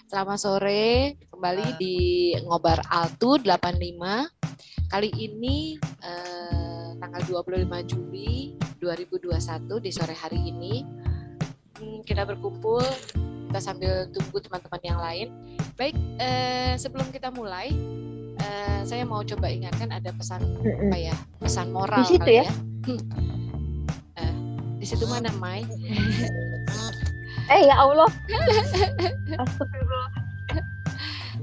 Selamat sore, kembali di Ngobar Altu 85. Kali ini tanggal 25 Juli 2021 di sore hari ini kita berkumpul, kita sambil tunggu teman-teman yang lain. Baik, sebelum kita mulai, saya mau coba ingatkan ada pesan pesan moral di situ kali ya. Di situ mana, Mai? Ya Allah. Astagfirullah.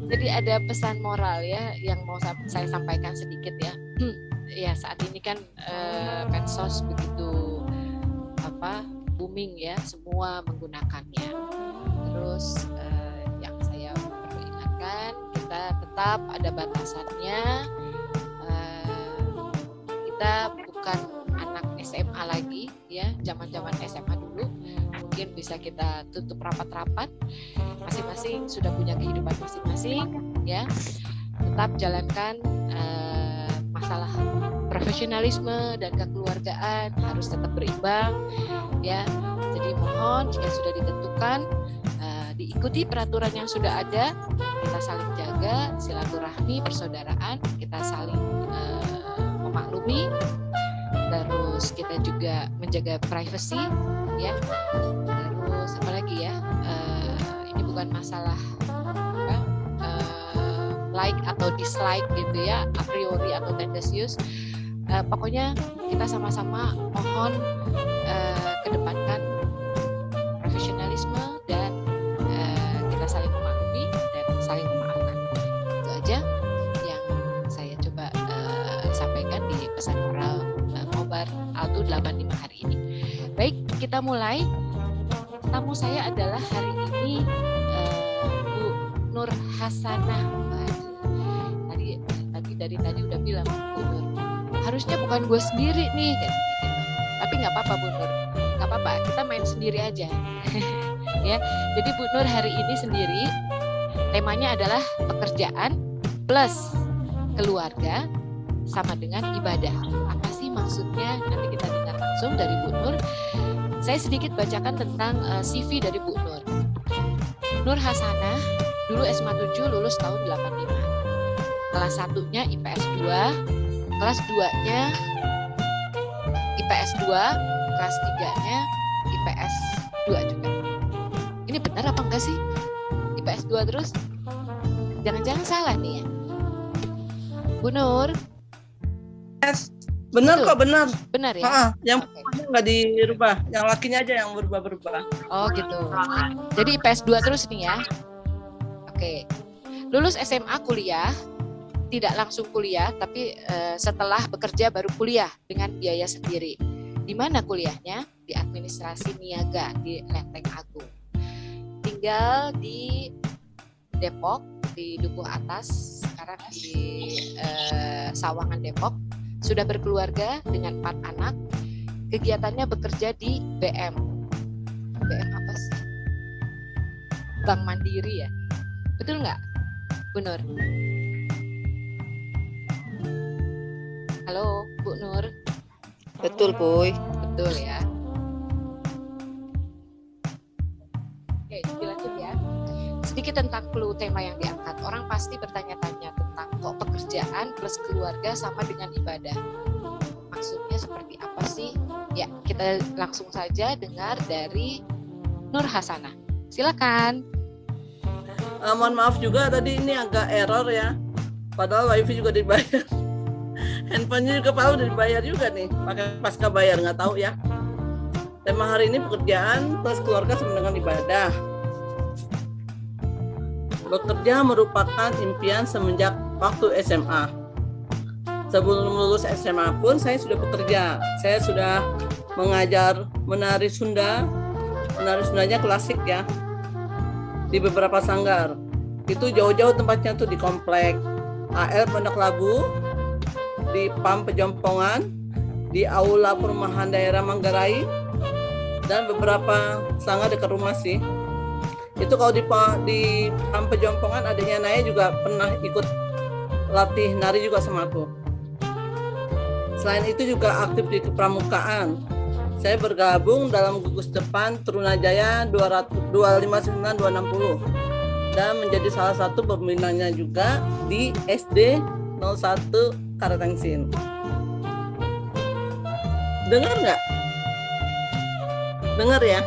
Jadi ada pesan moral ya yang mau saya sampaikan sedikit ya. Ya saat ini kan medsos begitu booming ya, semua menggunakannya. Terus yang saya perlu ingatkan, kita tetap ada batasannya. Kita bukan anak SMA lagi ya, zaman-zaman SMA dulu. Mungkin bisa kita tutup rapat-rapat, masing-masing sudah punya kehidupan masing-masing ya. Tetap jalankan masalah profesionalisme dan kekeluargaan harus tetap berimbang ya. Jadi mohon jika sudah ditentukan diikuti peraturan yang sudah ada, kita saling jaga silaturahmi persaudaraan, kita saling memaklumi, terus kita juga menjaga privasi ya. Terus apa lagi ya, ini bukan masalah like atau dislike gitu ya, a priori atau tendensius. Pokoknya kita sama-sama mohon kedepankan profesionalisme dan kita saling memaklumi dan saling memaafkan. Itu aja yang saya coba sampaikan di pesan moral Ngobar Altu 85 hari ini. Baik, kita mulai. Tamu saya adalah hari ini Bu Nur Hasanah. Dari tadi udah bilang Bu Nur, harusnya bukan gue sendiri nih gitu. Tapi nggak apa-apa Bu Nur, nggak apa-apa, kita main sendiri aja. Ya, jadi Bu Nur hari ini sendiri. Temanya adalah pekerjaan plus keluarga sama dengan ibadah. Apa sih maksudnya? Nanti kita dengar langsung dari Bu Nur. Saya sedikit bacakan tentang CV dari Bu Nur. Nur Hasanah, dulu SMA 7, lulus tahun 85. Kelas 1-nya IPS 2, kelas 2-nya IPS 2, kelas 3-nya IPS 2 juga. Ini benar apa enggak sih? IPS 2 terus? Jangan-jangan salah nih ya? Bu Nur? Yes. Benar kok, benar. Benar ya? Yang perempuannya nggak dirubah, yang lakinya aja yang berubah-berubah. Oh gitu. Jadi IPS 2 terus nih ya? Oke. Lulus SMA kuliah, tidak langsung kuliah, tapi setelah bekerja baru kuliah dengan biaya sendiri. Di mana kuliahnya? Di administrasi niaga di Lenteng Agung. Tinggal di Depok, di Dukuh Atas, sekarang di Sawangan Depok. Sudah berkeluarga dengan 4 anak. Kegiatannya bekerja di BM. BM apa sih? Bank Mandiri ya? Betul nggak, Bu Nur? Halo, Bu Nur. Betul, Boy. Betul ya. Oke, dilanjut ya. Sedikit tentang clue tema yang diangkat. Orang pasti bertanya-tanya tentang kok pekerjaan plus keluarga sama dengan ibadah. Maksudnya seperti apa sih? Ya, kita langsung saja dengar dari Nur Hasanah. Silakan. Mohon maaf juga tadi ini agak error ya. Padahal wifi juga dibayar. Handphonenya juga udah dibayar juga nih. Pakai pasca bayar, nggak tahu ya. Tema hari ini pekerjaan plus keluarga sama dengan ibadah. Bekerja merupakan impian semenjak waktu SMA. Sebelum lulus SMA pun saya sudah bekerja. Saya sudah mengajar menari Sunda. Menari Sundanya klasik ya. Di beberapa sanggar. Itu jauh-jauh tempatnya tuh di komplek AL Pondok Labu, di PAM Pejompongan, di Aula Perumahan Daerah Manggarai, dan beberapa sanggar dekat rumah sih. Itu kalau di PAM Pejompongan adanya Naya juga pernah ikut latih nari juga sama aku. Selain itu juga aktif di kepramukaan. Saya bergabung dalam gugus depan Trunajaya 259260 dan menjadi salah satu pembinanya juga di SD 01 Karatengsin. Dengar nggak? Dengar ya?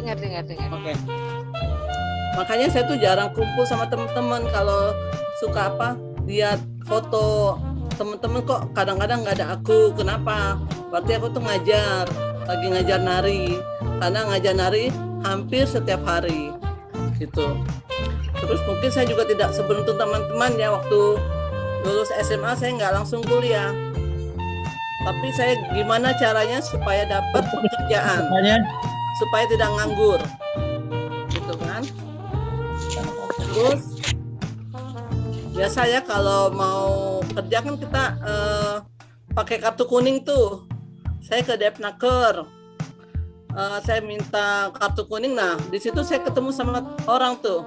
Ya, dengar. Oke. Makanya saya tuh jarang kumpul sama teman-teman kalau suka lihat foto teman-teman kok kadang-kadang nggak ada aku. Kenapa? Berarti aku tuh lagi ngajar nari. Karena ngajar nari hampir setiap hari gitu. Terus mungkin saya juga tidak seberuntung teman-teman ya, waktu lulus SMA saya nggak langsung kuliah. Tapi saya gimana caranya supaya dapat pekerjaan, supaya tidak nganggur, gitu kan? Terus biasa ya kalau mau kerja kan kita pakai kartu kuning tuh. Saya ke Depnaker, saya minta kartu kuning. Nah di situ saya ketemu sama orang tuh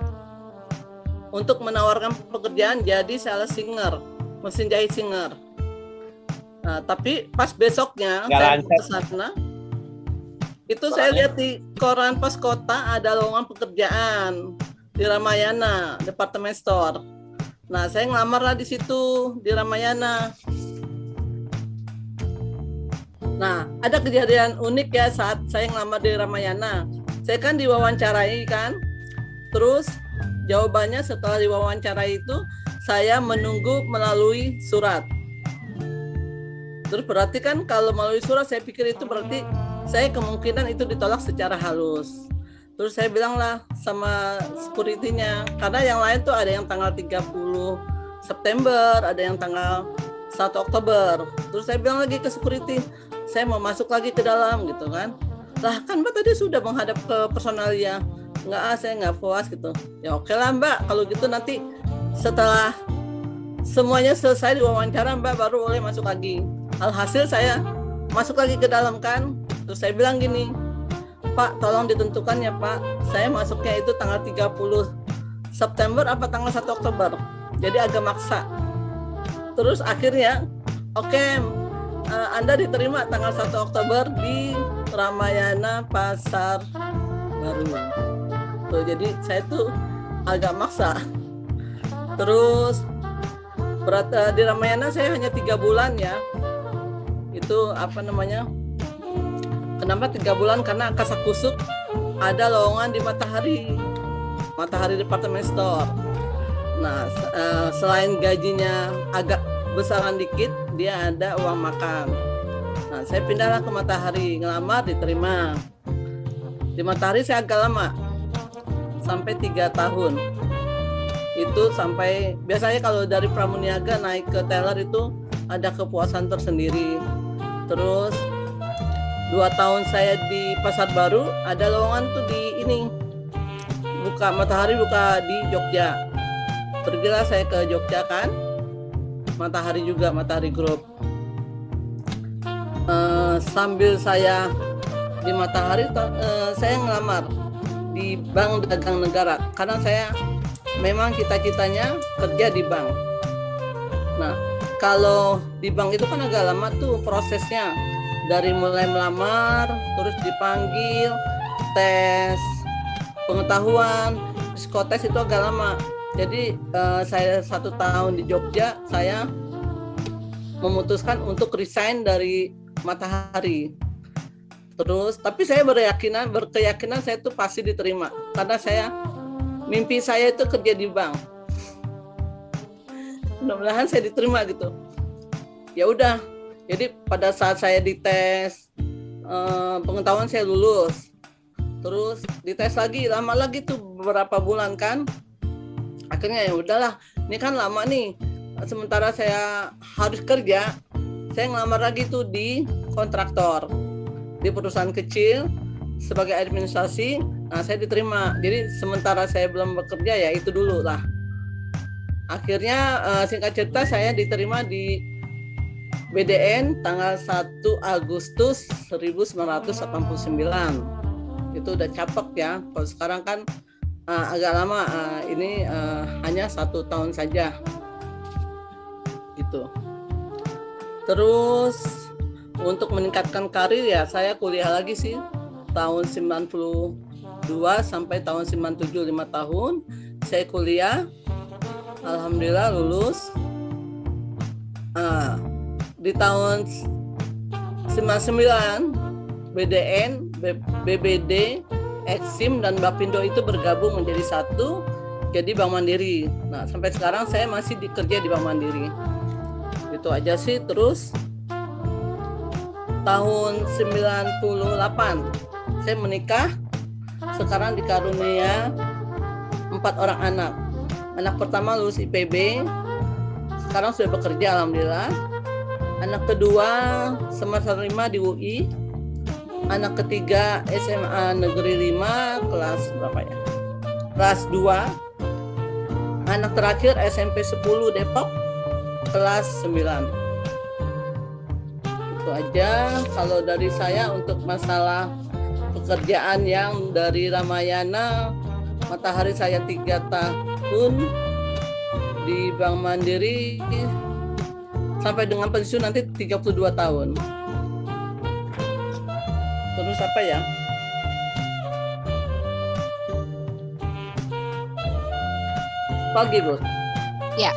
untuk menawarkan pekerjaan jadi sales singer, mesin jahit singer. Nah, tapi pas besoknya saya ke sana, itu saya lihat di koran pos kota ada lowongan pekerjaan di Ramayana Department Store. Nah, saya ngelamar lah di situ di Ramayana. Nah, ada kejadian unik ya saat saya ngelamar di Ramayana. Saya kan diwawancarai kan, terus jawabannya setelah diwawancarai itu saya menunggu melalui surat. Terus berarti kan kalau melalui surat saya pikir itu berarti saya kemungkinan itu ditolak secara halus. Terus saya bilang lah sama security-nya, karena yang lain tuh ada yang tanggal 30 September, ada yang tanggal 1 Oktober. Terus saya bilang lagi ke security, saya mau masuk lagi ke dalam gitu kan. Lah kan Mbak tadi sudah menghadap ke personalia. Enggak, saya nggak puas gitu. Ya oke lah Mbak, kalau gitu nanti setelah semuanya selesai diwawancara Mbak baru boleh masuk lagi. Alhasil saya masuk lagi ke dalam kan. Terus saya bilang gini, Pak tolong ditentukan ya Pak, saya masuknya itu tanggal 30 September apa tanggal 1 Oktober. Jadi agak maksa. Terus akhirnya oke, Anda diterima tanggal 1 Oktober di Ramayana Pasar Baru. Tuh, jadi saya tuh agak maksa. Terus di Ramayana saya hanya 3 bulan ya. Itu kenapa 3 bulan? Karena kasakusuk ada lowongan di Matahari Department Store. Nah selain gajinya agak besaran dikit, dia ada uang makan. Nah saya pindahlah ke Matahari, ngelamar, diterima. Di Matahari saya agak lama, sampai 3 tahun. Itu sampai biasanya kalau dari pramuniaga naik ke teller itu ada kepuasan tersendiri. Terus 2 tahun saya di Pasar Baru, ada lowongan tuh di Matahari buka di Jogja. Pergilah saya ke Jogja kan, Matahari juga, Matahari Group. Sambil saya di Matahari, saya ngelamar di Bank Dagang Negara karena saya memang cita-citanya kerja di bank. Nah, kalau di bank itu kan agak lama tuh prosesnya, dari mulai melamar, terus dipanggil, tes pengetahuan, psikotes itu agak lama. Jadi saya 1 tahun di Jogja, saya memutuskan untuk resign dari Matahari. Terus, tapi saya berkeyakinan saya tuh pasti diterima karena mimpi saya itu kerja di bank. Mudah-mudahan saya diterima gitu. Ya udah. Jadi pada saat saya dites pengetahuan saya lulus. Terus dites lagi, lama lagi tuh beberapa bulan kan. Akhirnya ya udahlah, ini kan lama nih. Sementara saya harus kerja, saya ngelamar lagi tuh di kontraktor, di perusahaan kecil sebagai administrasi. Nah, saya diterima. Jadi sementara saya belum bekerja ya itu dulu lah. Akhirnya singkat cerita saya diterima di BDN tanggal 1 Agustus 1989. Itu udah capek ya. Kalau sekarang kan agak lama, ini hanya 1 tahun saja gitu. Terus untuk meningkatkan karir ya saya kuliah lagi sih tahun 92 sampai tahun 97, 5 tahun saya kuliah. Alhamdulillah lulus. Di tahun 99 BDN, BBD, Exim dan Bapindo itu bergabung menjadi satu, jadi Bank Mandiri. Nah sampai sekarang saya masih bekerja di Bank Mandiri. Itu aja sih. Terus tahun 98 saya menikah. Sekarang dikarunia 4 orang anak. Anak pertama lulus IPB, sekarang sudah bekerja alhamdulillah. Anak kedua semester 5 di UI. Anak ketiga SMA Negeri 5 kelas berapa ya? Kelas 2. Anak terakhir SMP 10 Depok kelas 9. Itu aja kalau dari saya untuk masalah pekerjaan yang dari Ramayana Matahari saya 3 tahun di Bank Mandiri sampai dengan pensiun nanti 32 tahun. Terus apa ya? Pagi, Bos. Ya,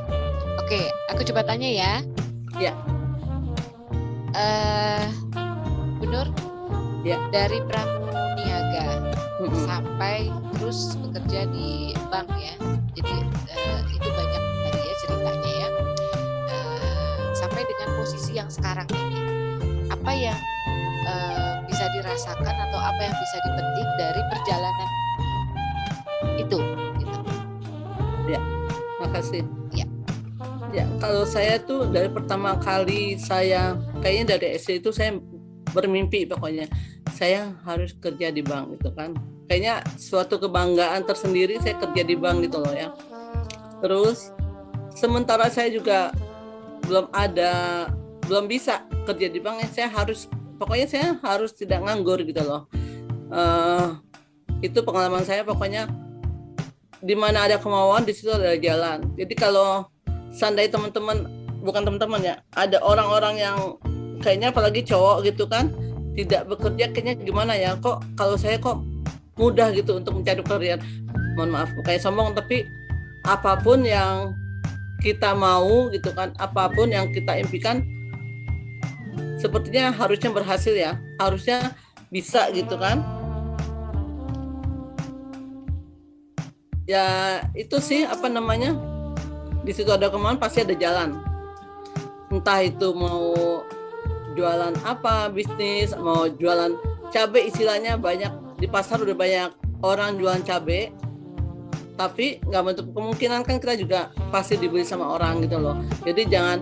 oke. Aku coba tanya ya. Ya. Bu Nur, Ya. dari pramuniaga sampai terus bekerja di bank ya. Jadi itu banyak tadi ya ceritanya ya. Sampai dengan posisi yang sekarang ini, apa yang bisa dirasakan atau apa yang bisa dipetik dari perjalanan itu? Gitu. Ya, makasih. Ya. Ya, kalau saya tuh dari pertama kali saya kayaknya dari SD itu saya bermimpi pokoknya saya harus kerja di bank gitu kan. Kayaknya suatu kebanggaan tersendiri saya kerja di bank gitu loh ya. Terus sementara saya juga belum bisa kerja di bank, saya harus tidak nganggur gitu loh. Itu pengalaman saya pokoknya di mana ada kemauan di situ ada jalan. Jadi kalau seandainya teman-teman ya, ada orang-orang yang kayaknya apalagi cowok gitu kan tidak bekerja kayaknya gimana ya, kok kalau saya kok mudah gitu untuk mencari pekerjaan. Mohon maaf kayak sombong, tapi apapun yang kita mau gitu kan, apapun yang kita impikan sepertinya harusnya berhasil ya, harusnya bisa gitu kan. Ya itu sih di situ ada kemauan pasti ada jalan. Entah itu mau jualan apa, bisnis, mau jualan cabai istilahnya, banyak di pasar udah banyak orang jualan cabai. Tapi nggak menutup kemungkinan kan kita juga pasti dibeli sama orang gitu loh. Jadi jangan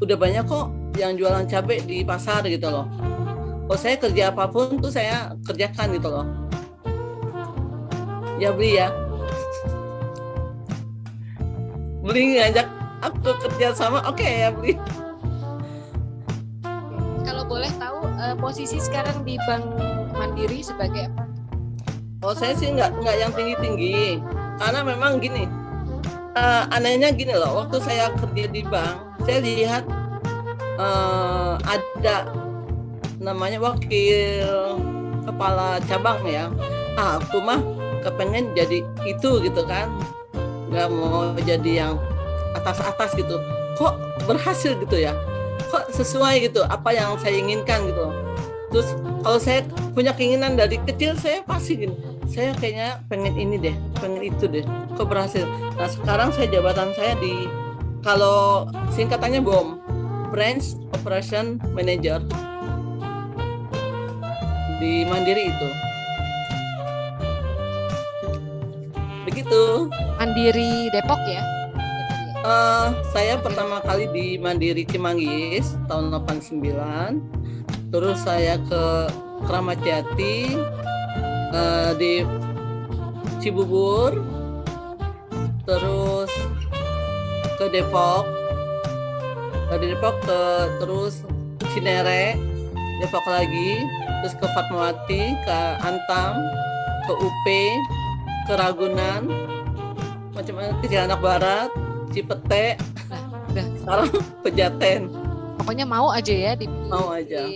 udah banyak kok yang jualan cabai di pasar gitu loh. Kalau saya kerja apapun tuh saya kerjakan gitu loh. Ya beli ya. Beli ngajak aku kerja sama, oke ya beli. Kalau boleh tahu posisi sekarang di Bank Mandiri sebagai apa? Oh saya sih nggak yang tinggi-tinggi, karena memang gini, anehnya gini loh, waktu saya kerja di bank, saya lihat ada namanya wakil kepala cabang ya, aku mah kepengen jadi itu gitu kan, nggak mau jadi yang atas-atas gitu, kok berhasil gitu ya, kok sesuai gitu apa yang saya inginkan gitu. Terus kalau saya punya keinginan dari kecil, saya pasti gini, saya kayaknya pengen ini deh, pengen itu deh, kok berhasil. Nah sekarang jabatan saya di, kalau singkatannya BOM, Branch Operation Manager di Mandiri itu. Begitu. Mandiri Depok ya? Saya pertama kali di Mandiri Cimanggis tahun 89. Terus saya ke Kramat Jati, di Cibubur, terus ke Depok, dari Depok terus Cinere, Depok lagi, terus ke Fatmawati, ke Antam, ke UP, ke Ragunan, macam-macam, ke Cilandak Barat, Cipete, sekarang Pejaten. pokoknya mau aja ya Mau aja.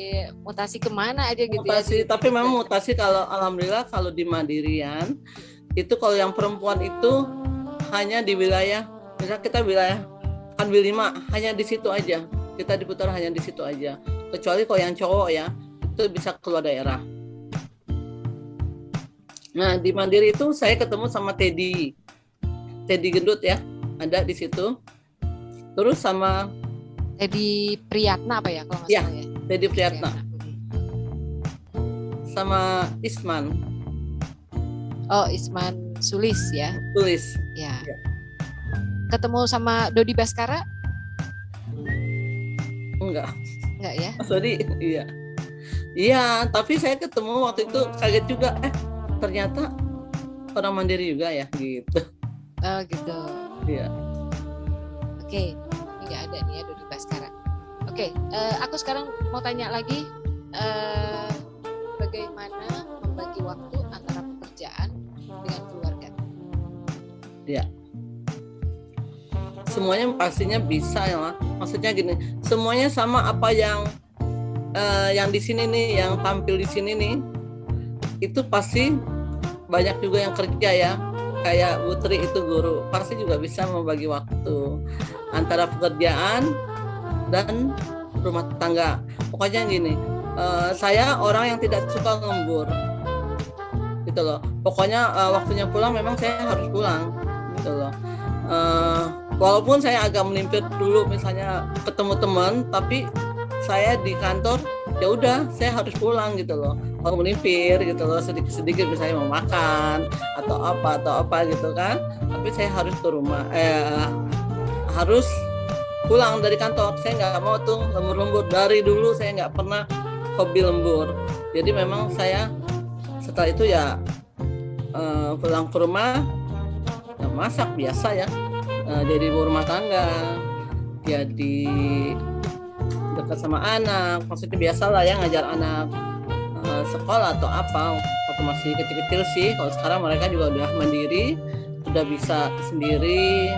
mutasi kemana aja gitu Mutasi, ya. tapi memang mutasi kalau alhamdulillah kalau di Mandirian itu kalau yang perempuan itu hanya di wilayah, misalnya kita wilayah Kanwil 5 hanya di situ aja, kita diputar hanya di situ aja. Kecuali kalau yang cowok ya itu bisa keluar daerah. Nah di Mandiri itu saya ketemu sama Teddy Gendut ya, ada di situ. Terus sama Teddy Priyatna apa ya kalau nggak Ya, salah ya. Teddy Priyatna sama Isman Oh, Isman Sulis ya. tulis. Ya. Ya. Ketemu sama Dodi Baskara? Enggak, Enggak ya? sorry, iya. Iya, tapi saya ketemu waktu itu kaget juga, ternyata orang Mandiri juga ya, gitu. Oh gitu. Iya. Oke, ini nggak ada nih ya Dodi Baskara. Oke, aku sekarang mau tanya lagi, bagaimana membagi waktu antara pekerjaan dengan keluarga? Ya. Semuanya pastinya bisa ya, Ma. Maksudnya gini, semuanya sama apa yang di sini nih, yang tampil di sini nih, itu pasti banyak juga yang kerja ya. Kayak Putri itu guru, pasti juga bisa membagi waktu antara pekerjaan dan rumah tangga. Pokoknya gini, saya orang yang tidak suka lembur, gitu loh. Pokoknya waktunya pulang memang saya harus pulang, gitu loh. Walaupun saya agak melimpir dulu, misalnya ketemu teman, tapi saya di kantor ya udah saya harus pulang gitu loh. Kalau melimpir gitu loh, sedikit-sedikit misalnya mau makan atau apa gitu kan. Tapi saya harus ke rumah, harus pulang dari kantor. Saya nggak mau tuh lembur-lembur, dari dulu saya nggak pernah hobi lembur. Jadi memang saya setelah itu ya pulang ke rumah ya masak biasa ya, jadi ibu rumah tangga, jadi dekat sama anak, maksudnya biasa lah ya ngajar anak sekolah atau apa waktu masih kecil-kecil sih. Kalau sekarang mereka juga udah mandiri, udah bisa sendiri,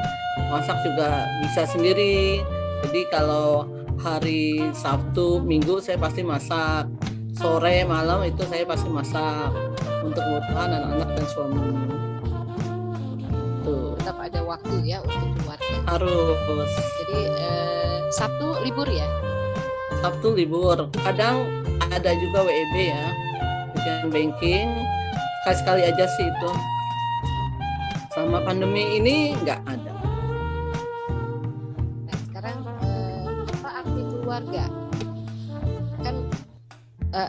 masak juga bisa sendiri. Jadi kalau hari Sabtu, Minggu saya pasti masak, sore, malam itu saya pasti masak untuk kebutuhan anak-anak dan suami. Tuh. Tetap ada waktu ya untuk keluarga. Harus. Jadi Sabtu libur ya? Sabtu libur. Kadang ada juga WEB ya, weekend banking. Sekali-sekali aja sih itu. Sama pandemi ini nggak ada. Nah sekarang apa arti keluarga? Kan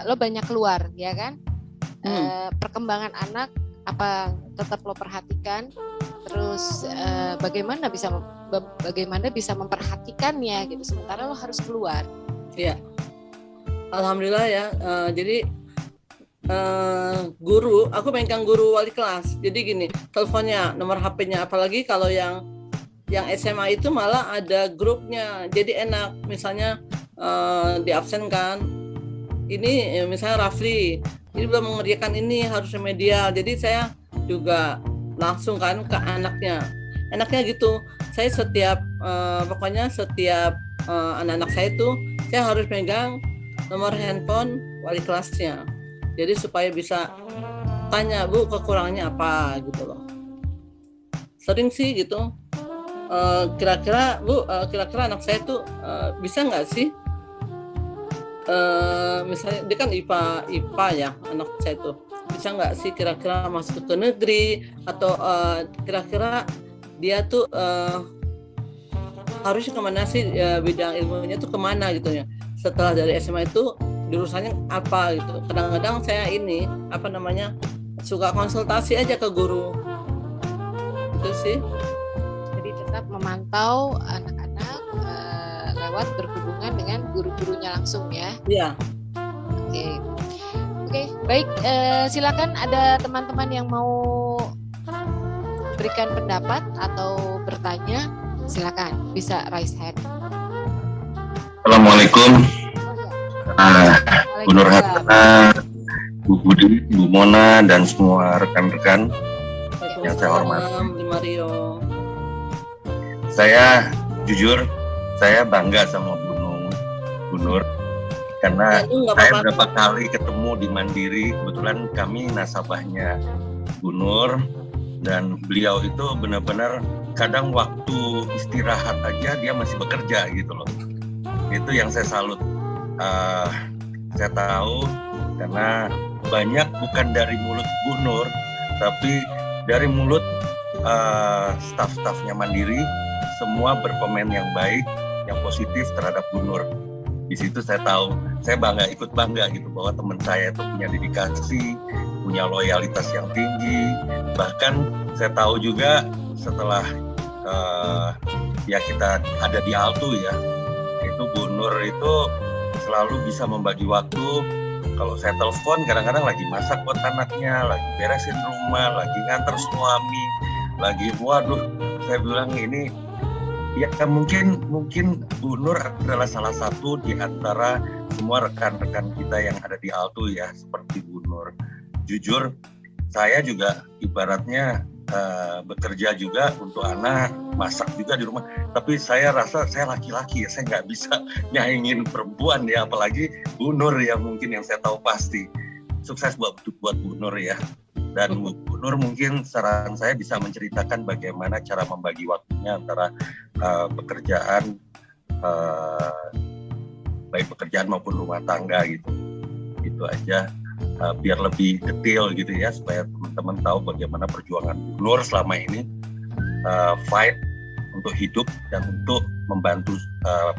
lo banyak keluar ya kan? Perkembangan anak apa tetap lo perhatikan? Terus bagaimana bisa memperhatikannya gitu sementara lo harus keluar. Iya, alhamdulillah ya. Jadi guru, aku megang guru wali kelas. Jadi gini, teleponnya, nomor HP-nya, apalagi kalau yang SMA itu malah ada grupnya. Jadi enak, misalnya diabsenkan. Ini misalnya Rafli, ini belum mengerjakan ini, harus remedial. Jadi saya juga langsung kan ke anaknya. Enaknya gitu. Saya pokoknya setiap anak-anak saya itu saya harus pegang nomor handphone wali kelasnya. Jadi supaya bisa tanya, Bu, kekurangannya apa gitu loh. Sering sih gitu. Kira-kira Bu, kira-kira anak saya tuh bisa nggak sih? Misalnya dia kan IPA ya, anak saya tuh bisa nggak sih kira-kira masuk ke negeri atau kira-kira dia tuh harusnya kemana sih, bidang ilmunya tuh kemana gitu ya. Setelah dari SMA itu jurusannya apa gitu. Kadang-kadang saya suka konsultasi aja ke guru itu sih. Jadi tetap memantau anak-anak lewat berhubungan dengan guru-gurunya langsung ya. Iya. Oke, baik. Silakan ada teman-teman yang mau berikan pendapat atau bertanya, silakan bisa raise hand. Assalamualaikum, Bu Nurhana, Bu Budi, Bu Mona, dan semua rekan-rekan yang saya hormati. Mario. Saya jujur, saya bangga sama Gunung Bu Nur, karena nggak saya apa-apa. berapa kali ketemu di Mandiri, kebetulan kami nasabahnya Bu Nur, dan beliau itu benar-benar kadang waktu istirahat aja dia masih bekerja gitu loh. Itu yang saya salut. Saya tahu karena banyak bukan dari mulut Bu Nur, tapi dari mulut staf-stafnya Mandiri, semua berkomen yang baik, yang positif terhadap Bu Nur. Di situ saya tahu, saya ikut bangga gitu bahwa teman saya itu punya dedikasi, punya loyalitas yang tinggi. Bahkan saya tahu juga setelah ya kita ada di Altu ya, itu Bu Nur itu selalu bisa membagi waktu. Kalau saya telepon kadang-kadang lagi masak buat anaknya, lagi beresin rumah, lagi nganter suami, lagi waduh, saya bilang ini ya mungkin Bu Nur adalah salah satu di antara semua rekan-rekan kita yang ada di Altu ya, seperti Bu Nur. Jujur, saya juga ibaratnya bekerja juga untuk anak, masak juga di rumah. Tapi saya rasa saya laki-laki ya, saya nggak bisa nyaingin perempuan ya, apalagi Bu Nur ya, mungkin yang saya tahu pasti. Sukses buat Bu Nur ya. Dan Bu Nur mungkin saran saya bisa menceritakan bagaimana cara membagi waktunya antara pekerjaan, baik pekerjaan maupun rumah tangga gitu. Itu aja. Biar lebih detail gitu ya, supaya teman-teman tahu bagaimana perjuangan Bu Nur selama ini fight untuk hidup dan untuk membantu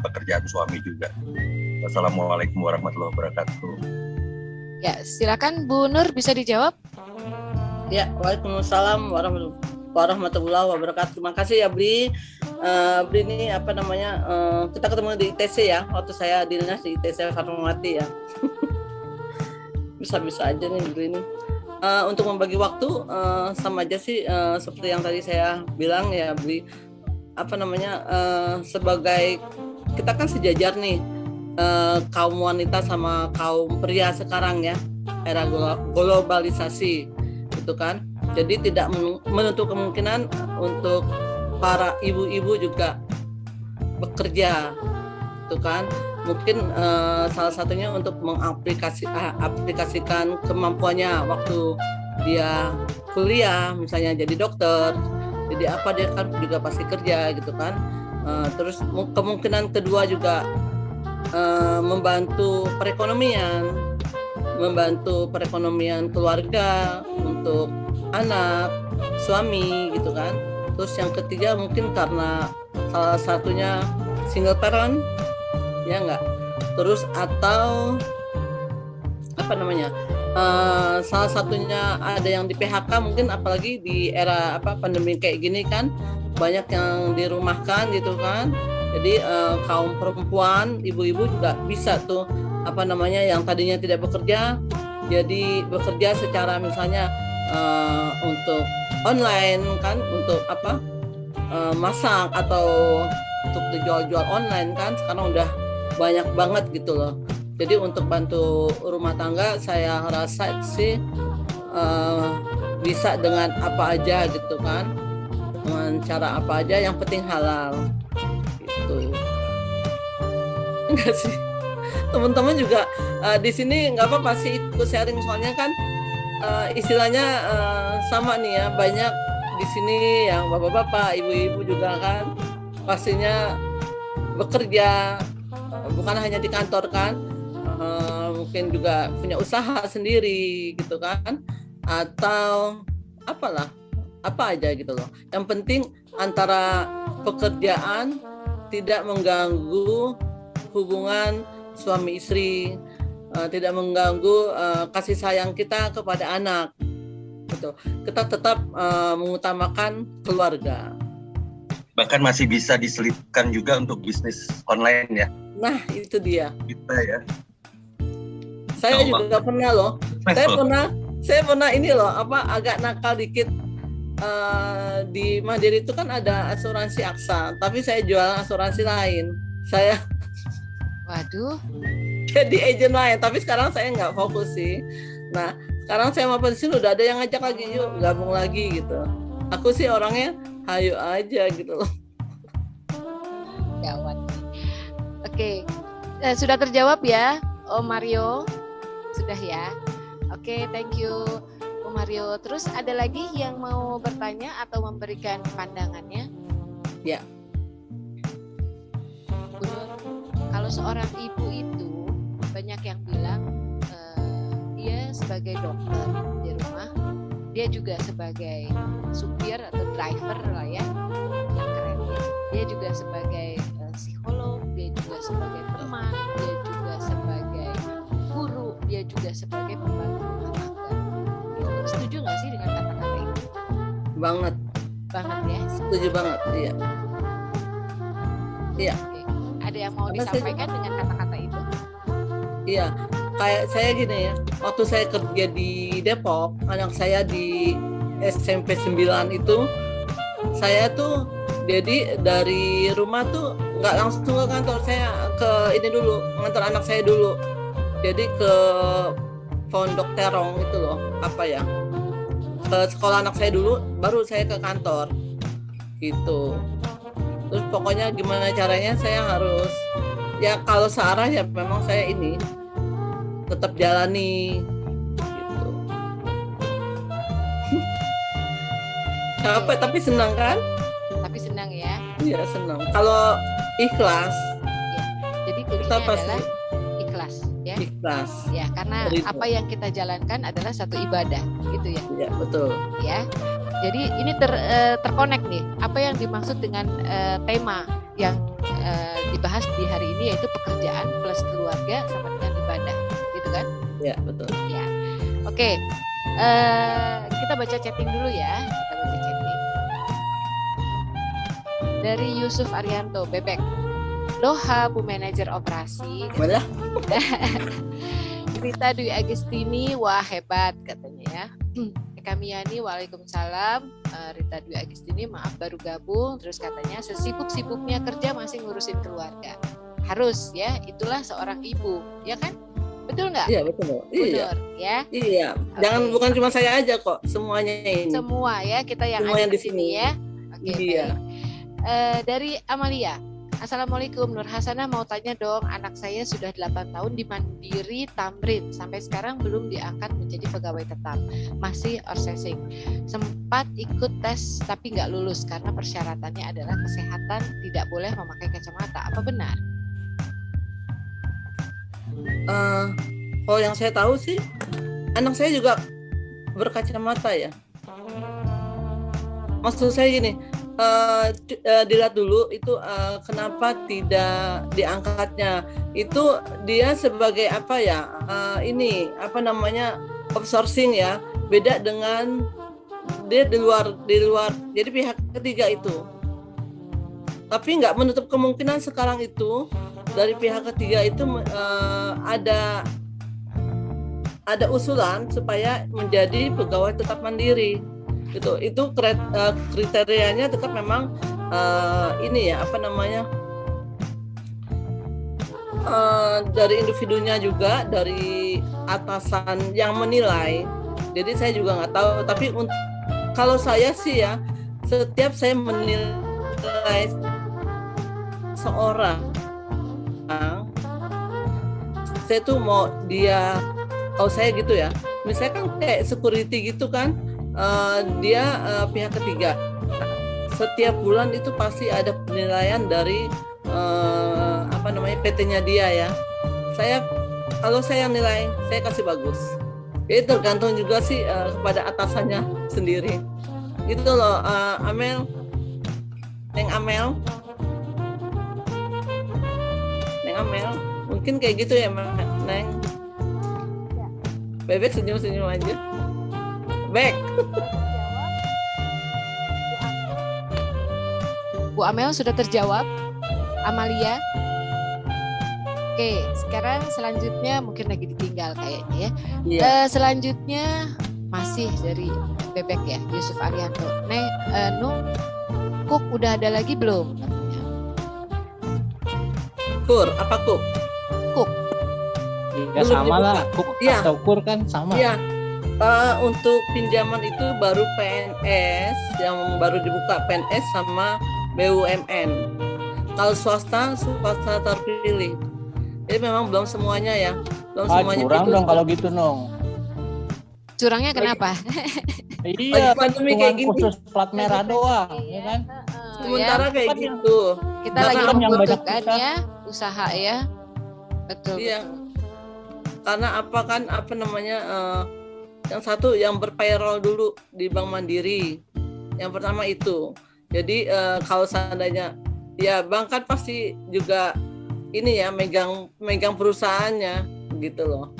pekerjaan suami juga. Wassalamualaikum warahmatullahi wabarakatuh. Ya, silakan Bu Nur, bisa dijawab. Ya, waalaikumsalam warahmatullahi wabarakatuh. Terima kasih ya Bri. Bri ini apa namanya? Kita ketemu di ITC ya, waktu saya dinas di ITC Fatmawati ya. Bisa-bisa aja nih Bri ini. Untuk membagi waktu sama aja sih seperti yang tadi saya bilang ya Bri. Apa namanya? Sebagai kita kan sejajar nih, kaum wanita sama kaum pria sekarang ya, era globalisasi gitu kan. Jadi tidak menutup kemungkinan untuk para ibu-ibu juga bekerja gitu kan. Mungkin salah satunya untuk mengaplikasikan kemampuannya waktu dia kuliah, misalnya jadi dokter, jadi apa, dia kan juga pasti kerja gitu kan. Terus kemungkinan kedua juga membantu perekonomian keluarga, untuk anak, suami gitu kan. Terus yang ketiga mungkin karena salah satunya single parent ya enggak, terus atau apa namanya, salah satunya ada yang di PHK mungkin, apalagi di era pandemi kayak gini kan, banyak yang dirumahkan gitu kan. Jadi kaum perempuan, ibu-ibu juga bisa tuh yang tadinya tidak bekerja jadi bekerja secara misalnya untuk online kan, untuk masak atau untuk dijual-jual online kan, sekarang udah banyak banget gitu loh. Jadi untuk bantu rumah tangga saya rasa sih bisa dengan apa aja gitu kan, dengan cara apa aja, yang penting halal gitu. Enggak sih, teman-teman juga di sini nggak apa-apa sih ikut sharing, soalnya kan istilahnya sama nih ya, banyak di sini yang bapak-bapak, ibu-ibu juga kan pastinya bekerja, bukan hanya di kantor kan, mungkin juga punya usaha sendiri gitu kan, atau apa aja gitu loh. Yang penting antara pekerjaan tidak mengganggu hubungan suami istri, tidak mengganggu kasih sayang kita kepada anak gitu. Kita tetap mengutamakan keluarga. Bahkan masih bisa diselipkan juga untuk bisnis online ya. Nah itu dia. Kita ya. Saya juga pernah loh. Saya pernah ini loh, agak nakal dikit. Di Mandiri itu kan ada asuransi Aksa, tapi saya jual asuransi lain. Saya jadi agent lain, tapi sekarang saya nggak fokus sih. Nah sekarang saya mau pensiun, udah ada yang ngajak lagi, yuk gabung lagi gitu. Aku sih orangnya hayu aja gitu loh. Gawat. Oke. Sudah terjawab ya, Om Mario? Sudah ya. Oke, thank you, Om Mario. Terus ada lagi yang mau bertanya atau memberikan pandangannya? Ya. Bu Nur, kalau seorang ibu itu banyak yang bilang dia sebagai dokter di rumah, dia juga sebagai supir atau driver lah ya, yang keren ya. Dia juga sebagai psikolog, dia juga sebagai teman, dia juga sebagai guru, dia juga sebagai pembantu rumah tangga. Setuju nggak sih dengan kata-kata itu? Banget Ya. setuju banget. Iya. Oke. Ada yang mau Karena disampaikan dengan kata-kata itu? Iya, kayak saya gini ya, waktu saya kerja di Depok, anak saya di SMP 9 itu, saya tuh jadi dari rumah tuh nggak langsung ke kantor, saya ke ini dulu, ngantar anak saya dulu, jadi ke Pondok Terong itu loh, apa ya, ke sekolah anak saya dulu, baru saya ke kantor, gitu. Terus pokoknya gimana caranya saya harus, ya kalau searah ya memang saya ini tetap jalani gitu. Capek tapi senang kan? Tapi senang ya. Iya senang. Kalau ikhlas, Jadi kita kuncinya pasti adalah ikhlas ya. ikhlas. Ya, karena Ridho. apa yang kita jalankan adalah satu ibadah, gitu ya. Iya betul. Ya. Jadi ini terkonek nih. Apa yang dimaksud dengan tema yang dibahas di hari ini, yaitu pekerjaan plus keluarga sama dengan ibadah, gitu kan? Iya betul. Ya. Oke. Kita baca chatting dulu ya. Kita baca chatting. Dari Yusuf Arianto, Bebek. Loha, Bu Manajer Operasi. Mana? Rita Dwi Agustini, wah hebat katanya ya. Eka Miani, waalaikumsalam. Rita Dwi Agustini, maaf baru gabung. Terus katanya sesibuk-sibuknya kerja masih ngurusin keluarga. Harus ya, itulah seorang ibu, ya kan? Betul nggak? Iya betul. Iya. Betul ya. Iya. Jangan bukan cuma saya aja kok, semuanya ini. Semua ya, kita yang Semua ada yang di di sini sini. ya. Oke, Iya. baik. Dari Amalia. Assalamualaikum Nur Hasanah, mau tanya dong, anak saya sudah 8 tahun di Mandiri Tamrin, sampai sekarang belum diangkat menjadi pegawai tetap, masih outsourcing. Sempat ikut tes tapi nggak lulus karena persyaratannya adalah kesehatan, tidak boleh memakai kacamata. Apa benar? Kalau yang saya tahu sih, anak saya juga berkacamata ya. Maksud saya gini, dilihat dulu itu kenapa tidak diangkatnya. Itu dia sebagai apa ya, ini apa namanya, outsourcing ya, beda dengan dia di luar, jadi pihak ketiga itu. Tapi nggak menutup kemungkinan sekarang itu dari pihak ketiga itu ada usulan supaya menjadi pegawai tetap mandiri. Itu kriterianya tetap memang ini ya, apa namanya, dari individunya juga, dari atasan yang menilai. Jadi saya juga nggak tahu, tapi kalau saya sih ya, setiap saya menilai seorang, saya tuh mau dia, kalau saya gitu ya, misalnya kan kayak security gitu kan, dia pihak ketiga, setiap bulan itu pasti ada penilaian dari apa namanya, PT-nya dia ya. Kalau saya nilai, saya kasih bagus. Jadi tergantung juga sih kepada atasannya sendiri. Gitu loh, Amel, Neng Amel, mungkin kayak gitu ya, Neng. Bebek senyum-senyum aja. Bek. Bu Amel sudah terjawab. Amalia. Oke, sekarang selanjutnya mungkin lagi ditinggal kayaknya ya. Iya. Selanjutnya masih dari Bebek ya, Yusuf Arianto. Kuk udah ada lagi belum? Kur, apa kuk? Kuk. Ya Belum sama dibuka. lah, kuk Iya. atau kur kan sama. Iya. Untuk pinjaman itu baru PNS, yang baru dibuka PNS sama BUMN. Kalau swasta terpilih. Jadi memang belum semuanya ya. Belum Ah, semuanya curang itu. dong kalau gitu dong. Curangnya kenapa? Iya, pandemi cuma kayak gini. khusus plat merah doang, ya kan? Sementara kayak Kan yang- gitu. Kita Karena lagi yang banyak membutuhkan susah. ya usaha ya. Betul. Iya. betul. Karena apa namanya yang satu yang berpayroll dulu di Bank Mandiri. Yang pertama itu. Jadi kalau seandainya ya bank kan pasti juga ini ya megang perusahaannya gitu loh.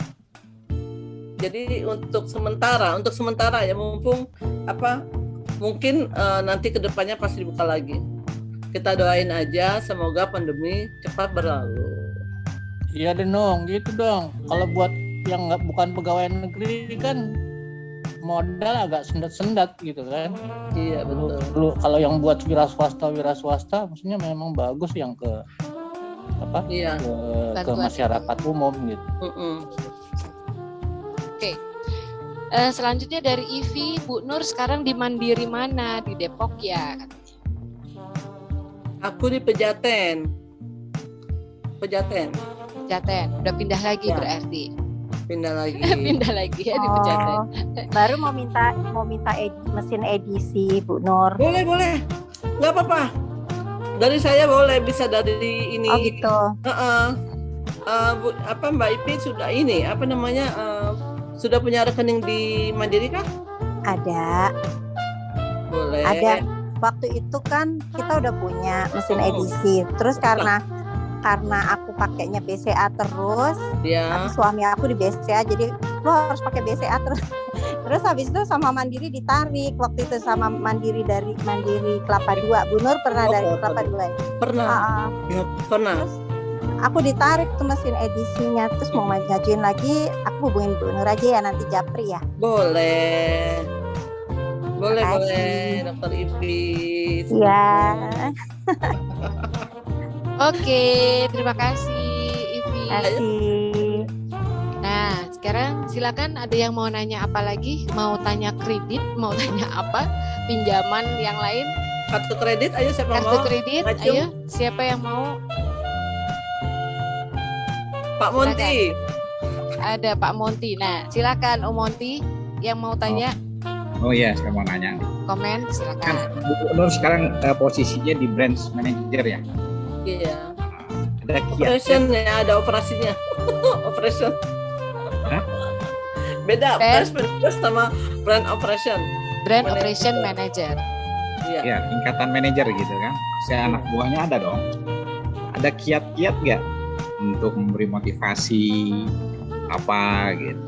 Jadi untuk sementara ya mumpung mungkin nanti kedepannya pasti dibuka lagi. Kita doain aja semoga pandemi cepat berlalu. Iya dong, gitu dong. Kalau buat yang bukan pegawai negeri kan modal agak sendat-sendat gitu kan. Iya betul. Kalau yang buat wira swasta, maksudnya memang bagus yang ke Iya. ke Bantuan. masyarakat umum gitu. Selanjutnya dari Ivi, Bu Nur sekarang di Mandiri mana? Di Depok ya? Aku di Pejaten. Jaten. Udah pindah lagi Ya. berarti. Pindah lagi. Pindah lagi ya di Pejaten. Baru mau minta mesin edisi Bu Nur. Boleh. Nggak apa-apa. Dari saya boleh, bisa dari ini. Oh gitu. Mbak Ipi sudah ini sudah punya rekening di Mandiri kah? Ada. Boleh. Ada. Waktu itu kan kita udah punya mesin edisi. Terus karena aku pakainya BCA terus, Ya. tapi suami aku di BCA, jadi lo harus pakai BCA terus. Terus habis itu sama Mandiri ditarik. Waktu itu sama Mandiri dari Mandiri Kelapa Dua. Bu Nur pernah dari Kelapa Dua ya? Pernah. Ya, pernah. Terus aku ditarik tuh mesin edisinya. Terus mau ngajuin lagi, aku hubungin Bu Nur aja ya, nanti japri ya. Boleh. Makasih. Dokter Ipi. Iya. Oke, terima kasih Ivi. Kasih. Nah, sekarang silakan ada yang mau nanya apa lagi? Mau tanya kredit, mau tanya apa? Pinjaman yang lain? Kartu kredit, ayo siapa Kartu mau? kredit, Maju. ayo siapa yang mau? Pak Monti. Ada Pak Monti. Nah, silakan Om Monti yang mau tanya, Oh iya, saya mau nanya. komen Kan silakan. Bu Nur sekarang posisinya di branch manager ya. Iya. Ada Operation ya, ada operasinya. Operation. Hah? Beda, Brand? branch manager sama brand operation. Brand Manager. Operation Manager. Iya. ya tingkatan manajer gitu kan. Saya anak buahnya ada dong. Ada kiat-kiat nggak untuk memberi motivasi apa gitu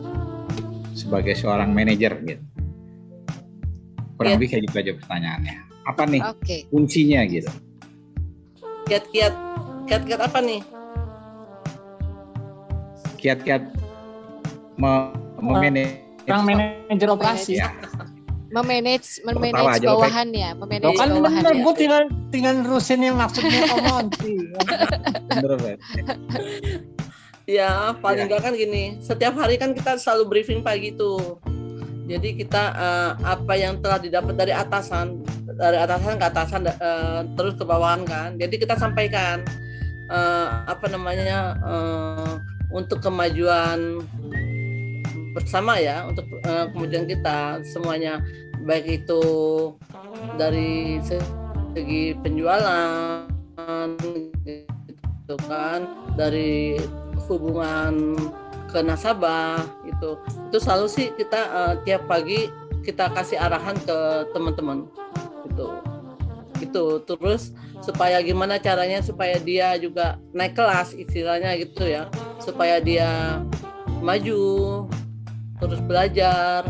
sebagai seorang manajer gitu. Kurang lebih kayak gitu aja pertanyaannya. Apa nih Oke. kuncinya gitu? Kiat-kiat apa nih? Kiat-kiat memanage Orang manajer operasi. ya. Memanage Pertama aja, bawahan ya, memanage Loh, kan bawahan bener, ya. gue tinggal nerusin yang maksudnya Om Monti. Bener, Bet. Ya, paling enggak kan gini. Setiap hari kan kita selalu briefing pagi tuh. Jadi kita apa yang telah didapat dari atasan ke atasan terus ke bawahan kan. Jadi kita sampaikan untuk kemajuan bersama ya, untuk kemajuan kita semuanya, baik itu dari segi penjualan gitu kan, dari hubungan ke nasabah itu selalu sih kita tiap pagi kita kasih arahan ke teman-teman itu terus supaya gimana caranya supaya dia juga naik kelas istilahnya gitu ya, supaya dia maju terus belajar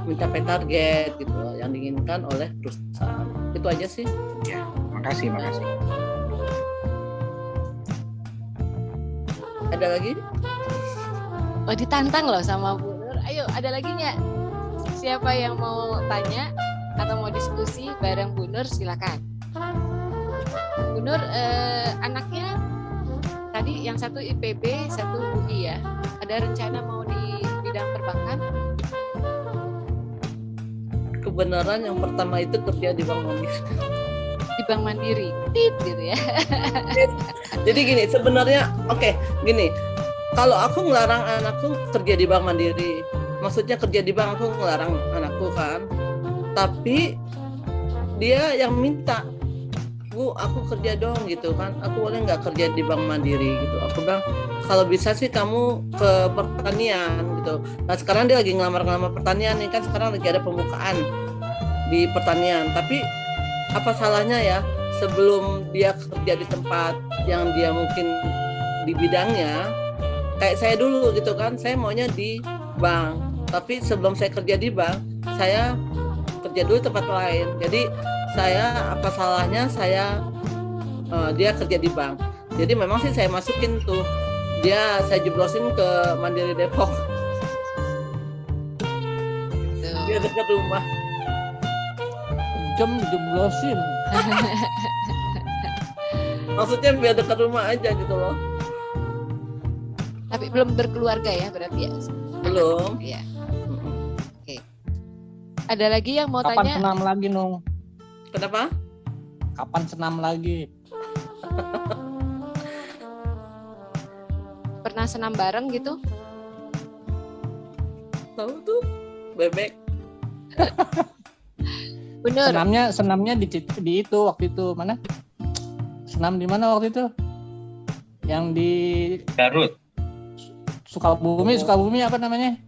mencapai target gitu yang diinginkan oleh perusahaan. Itu aja sih. Ya, makasih. Ada lagi? Oh, ditantang loh sama Bu Nur. Ayo, ada lagi nggak? Siapa yang mau tanya atau mau diskusi bareng Bu Nur, silakan. Bu Nur, anaknya tadi yang satu IPB, satu UI ya. Ada rencana mau di bidang perbankan? Kebenaran yang pertama itu kerja di Bank Mandiri. Di Bank Mandiri, tit gitu ya. Jadi gini, sebenarnya gini. Kalau aku ngelarang anakku kerja di Bank Mandiri, maksudnya kerja di bank, aku ngelarang anakku kan. Tapi dia yang minta, Bu, aku kerja dong gitu kan. Aku boleh nggak kerja di Bank Mandiri gitu. Aku bilang, kalau bisa sih kamu ke pertanian gitu. Nah sekarang dia lagi ngelamar pertanian nih kan, sekarang lagi ada pembukaan di pertanian. Tapi apa salahnya ya, sebelum dia kerja di tempat yang dia mungkin di bidangnya, kayak saya dulu gitu kan, saya maunya di bank. Tapi sebelum saya kerja di bank, saya kerja dulu tempat lain. Jadi saya apa salahnya dia kerja di bank. Jadi memang sih saya masukin tuh, saya jeblosin ke Mandiri Depok. Dia dekat rumah. Jam dijeblosin. Maksudnya biar dekat rumah aja gitu loh. Tapi belum berkeluarga ya berarti ya? Belum. Iya. Oke. Ada lagi yang mau Kapan tanya? senam lagi, Nung? Kenapa? Kapan senam lagi? Pernah senam bareng gitu? Tahu tuh, bebek. Bener. Senamnya di itu waktu itu mana? Senam di mana waktu itu? Yang di Garut. Sukabumi apa namanya?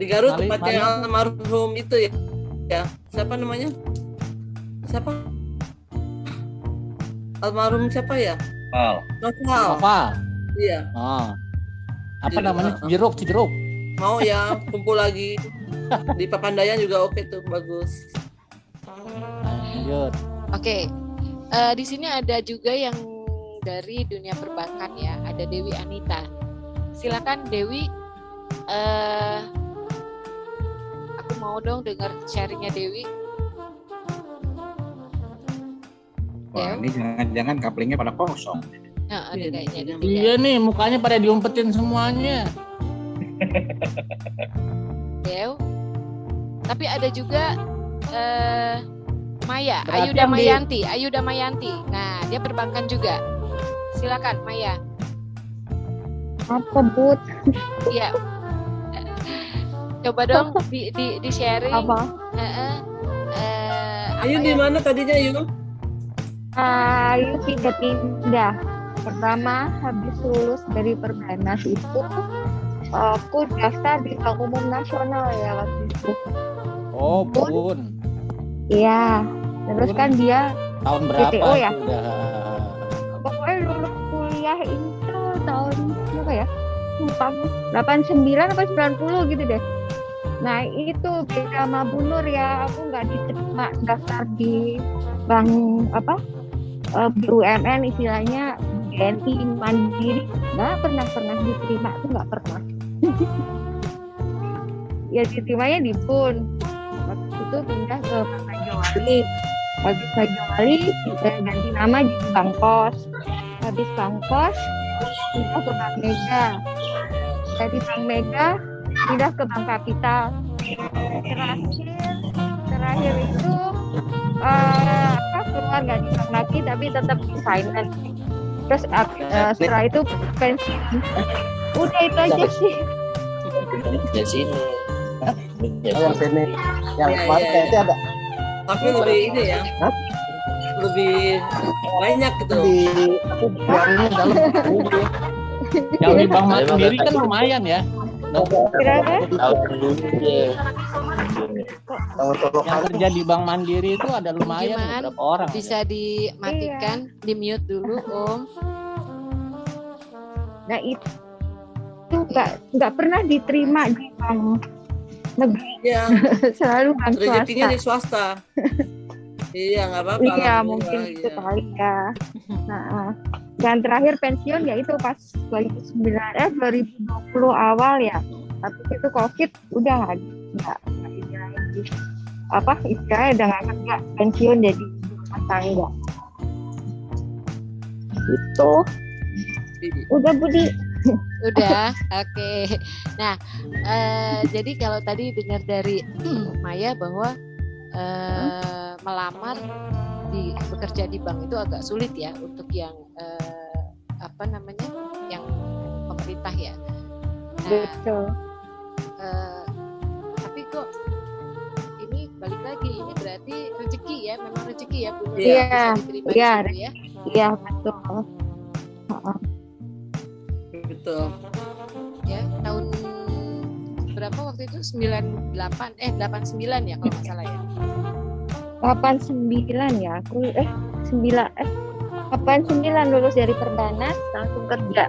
Di Garut tempatnya almarhum itu ya. Ya, siapa namanya? Siapa? Almarhum siapa ya? Novel. Apa? Iya. Oh. Apa Jeruk. namanya? Cijeruk. Mau ya kumpul lagi di Papandayan juga oke tuh, bagus. Lanjut. Oke. Di sini ada juga yang dari dunia perbankan ya. Ada Dewi Anita. Silakan Dewi. Aku mau dong dengar sharingnya Dewi. Wah, ini jangan-jangan kaplingnya pada kosong. Nah, ada kayaknya ada tiga. Iya nih, mukanya pada diumpetin semuanya. Dew. Tapi ada juga Maya, Berarti Ayu Damayanti. Nah, dia perbankan juga. Silakan Maya. Apa Bud? Iya. Coba dong di sharing. Apa? Ayu di mana tadinya Ayu? Ayu pindah. Pertama habis lulus dari Perbanas itu aku daftar di Bank Umum Nasional ya waktu itu. Oh, Bun. Iya. Terus Bun. kan dia Tahun berapa GTO ya? itu udah? pokoknya lulus kuliah itu tahun berapa ya? 89 atau 90 gitu deh. Nah itu beda sama Bu Nur ya, aku nggak diterima daftar di bank BUMN istilahnya BNI Mandiri, nggak pernah diterima, itu nggak pernah. Ya diterimanya di PUN. Waktu itu pindah ke Bank Raja Wali. Habis Raja Wali ganti nama jadi Bank Pos. Habis Bank Pos pindah ke Bank Mega. Dari Bank Mega pindah ke Bank Kapital. Terakhir itu keluar nggak di bank lagi tapi tetap di finance. Terus setelah itu pensiun. Udah itu aja sih. Di sini. Yang sini, yang Iya, kemarin iya, kayaknya ada Tapi lebih ini ya. Lebih banyak gitu. di aku bilangnya dalam ini. Yang di Bank Mandiri kan lumayan ya. Kira-kira Tahu dulu dia. Tolong Yang kerja di Bank Mandiri itu ada lumayan Gimana? beberapa orang. Bisa dimatikan, di-mute dulu, Om. nah itu nggak pernah diterima di bank negeri, Iya, selalu bank rezekinya swasta. di swasta. Iya, nggak apa-apa. Iya alhamdulillah, mungkin itu iya. kali ya. Nah, dan terakhir pensiun ya itu pas 2020 awal ya. Tapi itu COVID udah nggak istilahnya udah nggak kerja, pensiun jadi rumah tangga. Itu udah Budi. Udah, oke. Nah, jadi kalau tadi dengar dari Maya bahwa melamar bekerja di bank itu agak sulit ya untuk yang apa namanya yang pemerintah ya. Nah, Betul. tapi kok ini balik lagi, ini berarti rezeki ya, memang rezeki ya Bu Nur, Iya, bisa diterima di iya. situ ya. Iya, betul. Heeh. Betul. Ya, tahun berapa waktu itu? 89 ya kalau nggak salah ya. 89 ya, aku 89 lulus dari Perbanas langsung kerja.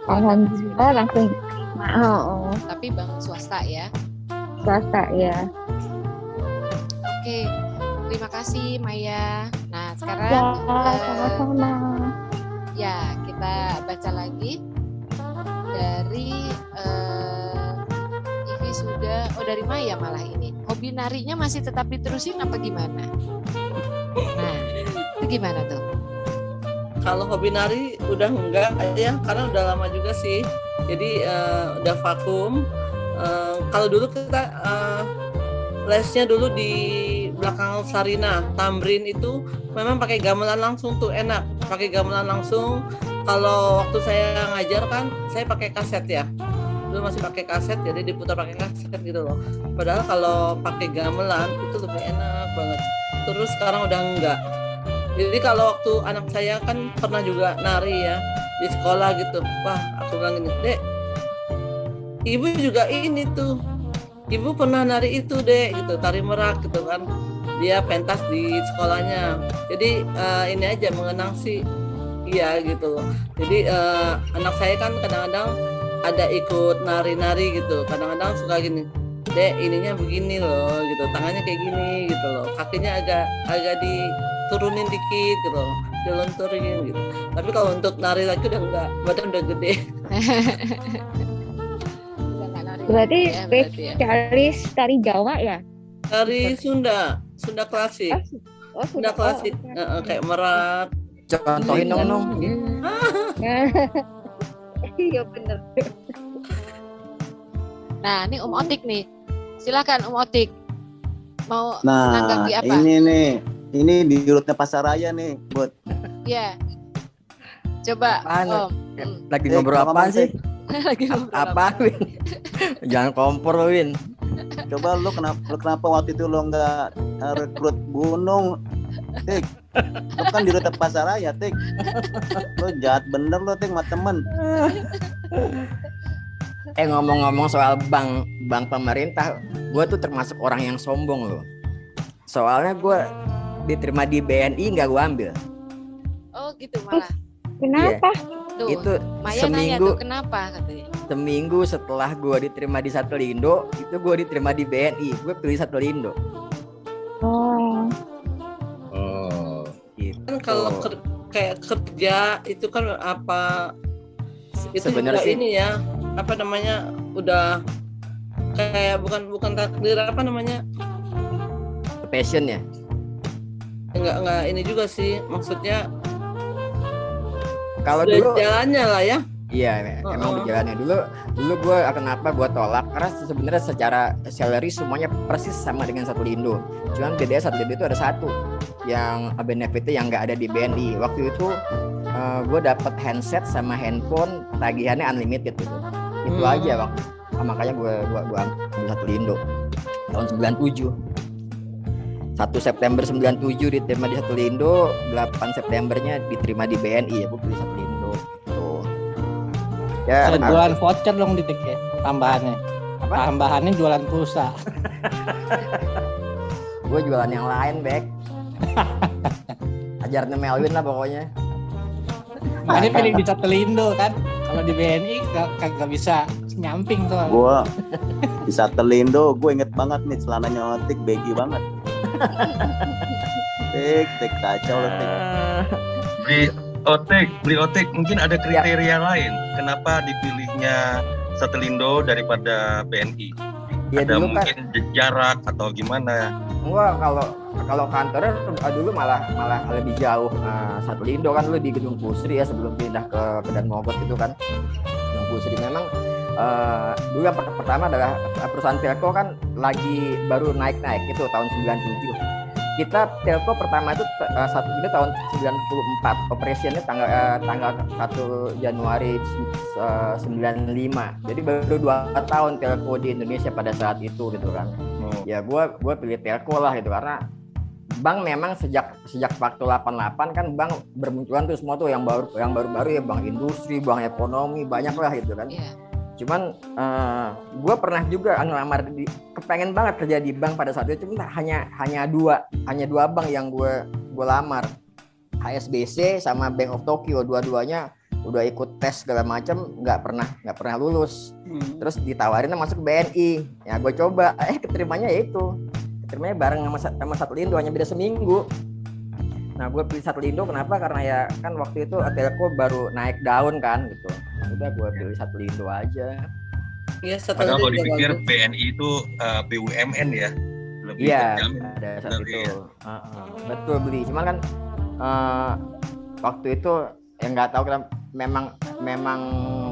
Alhamdulillah langsung diterima. Oh, Tapi bank swasta ya. swasta ya. Oke, terima kasih Maya. Nah, Ya, sekarang sama-sama. ya kita baca lagi dari ini sudah dari Maya malah ini. Hobi narinya masih tetap diterusin apa gimana? Nah, itu gimana tuh? Kalau hobi nari udah enggak ya, karena udah lama juga sih. Jadi udah vakum. Kalau dulu kita lesnya dulu di belakang Sarina, Tamrin itu memang pakai gamelan langsung tuh enak. Pakai gamelan langsung. Kalau waktu saya ngajar kan, saya pakai kaset ya. Dulu masih pakai kaset, jadi diputar pakai kaset gitu loh. Padahal kalau pakai gamelan itu lebih enak banget. Terus sekarang udah enggak. Jadi kalau waktu anak saya kan pernah juga nari ya di sekolah gitu. Wah, aku bilang gini, Dek, Ibu juga ini tuh. Ibu pernah nari itu, Dek, gitu, tari merak gitu kan. Dia pentas di sekolahnya. Jadi ini aja mengenang sih. Iya gitu loh. Jadi anak saya kan kadang-kadang ada ikut nari-nari gitu. Kadang-kadang suka gini, Dek, ininya begini loh gitu. Tangannya kayak gini gitu loh. Kakinya agak diturunin dikit gitu, dilonturin gitu. Tapi kalau untuk nari lagi udah enggak, badan udah gede. Berarti Ya, berarti ya. spesialis tari Jawa ya? Tari Sunda klasik. Oh, Sunda klasik, kayak merak. Contohin dong. Iya bener. Nah, ini Otik nih. Silakan Otik. Mau menanggapi apa? Ini di rute Pasaraya nih, buat. Ya. Coba Apaan? Om. Lagi ngobrol apaan sih? Lagi ngobrol Apa, Win? Jangan kompor lo, Win. Coba lu kenapa waktu itu lu nggak rekrut Gunung, Tik? Lu kan di rute Pasaraya, Tik. Lu jahat bener lu, Tik, sama temen. Ngomong-ngomong soal bank pemerintah, gue tuh termasuk orang yang sombong loh. Soalnya gue diterima di BNI nggak gue ambil. Oh gitu malah. Kenapa? Tuh, Itu Maya nanya seminggu tuh kenapa katanya. seminggu setelah gue diterima di Satelindo, itu gue diterima di BNI. Gue pilih Satelindo. Oh, Gitu. Kan kalau kayak kerja itu kan apa itu Sebenarnya juga sih- ini ya, apa namanya, udah kayak bukan takdir, apa namanya, Passion ya. enggak ini juga sih, maksudnya Kalau udah dulu jalannya lah ya. iya, emang berjalannya dulu gue kenapa gue tolak, karena sebenarnya secara salary semuanya persis sama dengan Satelindo. Cuman bedanya Satelindo itu ada satu yang benefitnya yang nggak ada di BNI. Waktu itu gue dapet handset sama handphone tagihannya unlimited gitu. Itu aja waktu. Makanya gue ambil Satelindo tahun 97. 1 September 97 diterima di Satelindo, 8 Septembernya diterima di BNI, ya gue pilih Satelindo tuh. Ya, Saya jualan voucher dong di Tik ya, tambahannya. Apa? Tambahannya jualan pulsa. gue jualan yang lain, Bek. Ajarnya Melwin lah pokoknya. Makanya pilih di Satelindo kan. Kalau di BNI kagak bisa nyamping tuh. Gua di Satelindo, gue inget banget nih celananya Otik, baggy banget. Tik kacau loh, Tik. Beli otik mungkin ada kriteria lain kenapa dipilihnya Satelindo daripada BNI. Ya, Ada dulu kan mungkin jarak atau gimana? gua kalau kantornya dulu malah lebih jauh. Satelindo kan dulu di Gedung Pusri ya, sebelum pindah ke Dan Mogot itu kan. Gedung Pusri memang dulu yang pertama adalah perusahaan telco kan lagi baru naik itu tahun 97. kita telco pertama itu satu ini tahun 94, operationnya tanggal 1 Januari 95. Jadi baru 2 tahun telco di Indonesia pada saat itu gitu kan. Ya gue pilih telco lah gitu karena bank memang sejak waktu 88 kan bank bermunculan tuh semua tuh yang baru-baru ya, bank industri, bank ekonomi, banyak lah gitu kan. Cuman gue pernah juga ngelamar kepengen banget kerja di bank pada saat itu, cuma hanya dua bank yang gue lamar, HSBC sama Bank of Tokyo. Dua-duanya udah ikut tes segala macam, nggak pernah lulus. Terus ditawarin masuk ke BNI, ya gue coba, keterimanya bareng sama Satelindo, hanya beda seminggu. Nah gue pilih Satelindo kenapa? Karena ya kan waktu itu telco baru naik daun kan gitu. Udah gue pilih Satelindo aja. Iya, Satelindo. Kalau dipikir BNI itu BUMN ya, lebih terjamin. Iya, ada saat itu. Betul beli. Cuman kan waktu itu ya nggak tahu kan, memang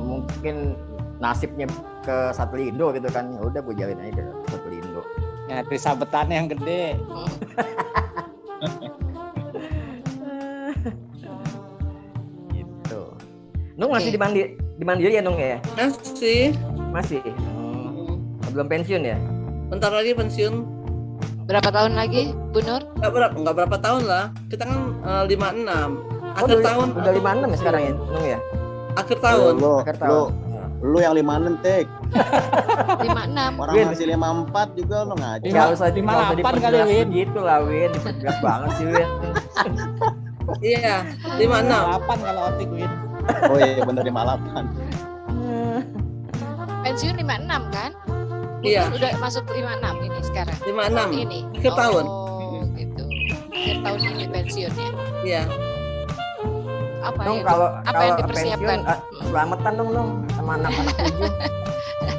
mungkin nasibnya ke Satelindo gitu kan. Ya udah gue jalin aja ke Satelindo. Ya, sabetannya yang gede. Gitu. Nung masih di Mandiri ya Nung ya? Masih. Belum pensiun ya? Bentar lagi pensiun. Berapa tahun lagi, Bu Nur? Enggak berapa tahun lah. Kita kan 56. Akhir tahun. Udah 56 ya sekarang ya, Nung ya? Akhir tahun. Lu yang 56 Tek. 56. Orang masih 54 juga lu ngajar. Enggak usah 58 kali Win. Gitu lah Win, diperjelas banget sih Win. Iya, 56. 58 kalau otik Win. Oh iya bener 58. Pensiun 56 kan? Iya. Udah masuk 56 ini sekarang. 56 ini. Akhir tahun. Oh, gitu. Akhir tahun ini pensiunnya. Iya. Apa kalau yang dipersiapkan? Selamatan dong sama anak-anak 7.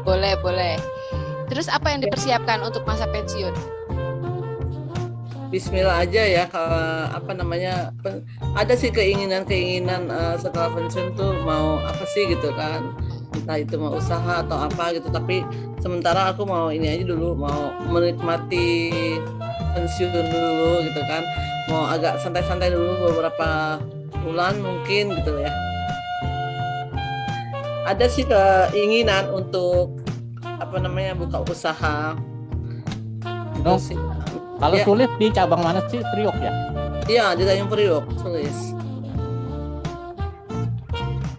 Boleh. Terus apa yang dipersiapkan untuk masa pensiun? Bismillah aja ya. Ada sih keinginan setelah pensiun tuh mau apa sih gitu kan, entah itu mau usaha atau apa gitu. Tapi sementara aku mau ini aja dulu, mau menikmati pensiun dulu gitu kan, mau agak santai-santai dulu beberapa bulan mungkin gitu ya. Ada sih keinginan untuk buka usaha gitu sih. Kalau sulit di cabang mana sih? Priok ya? Iya, di Tanjung Priok tulis.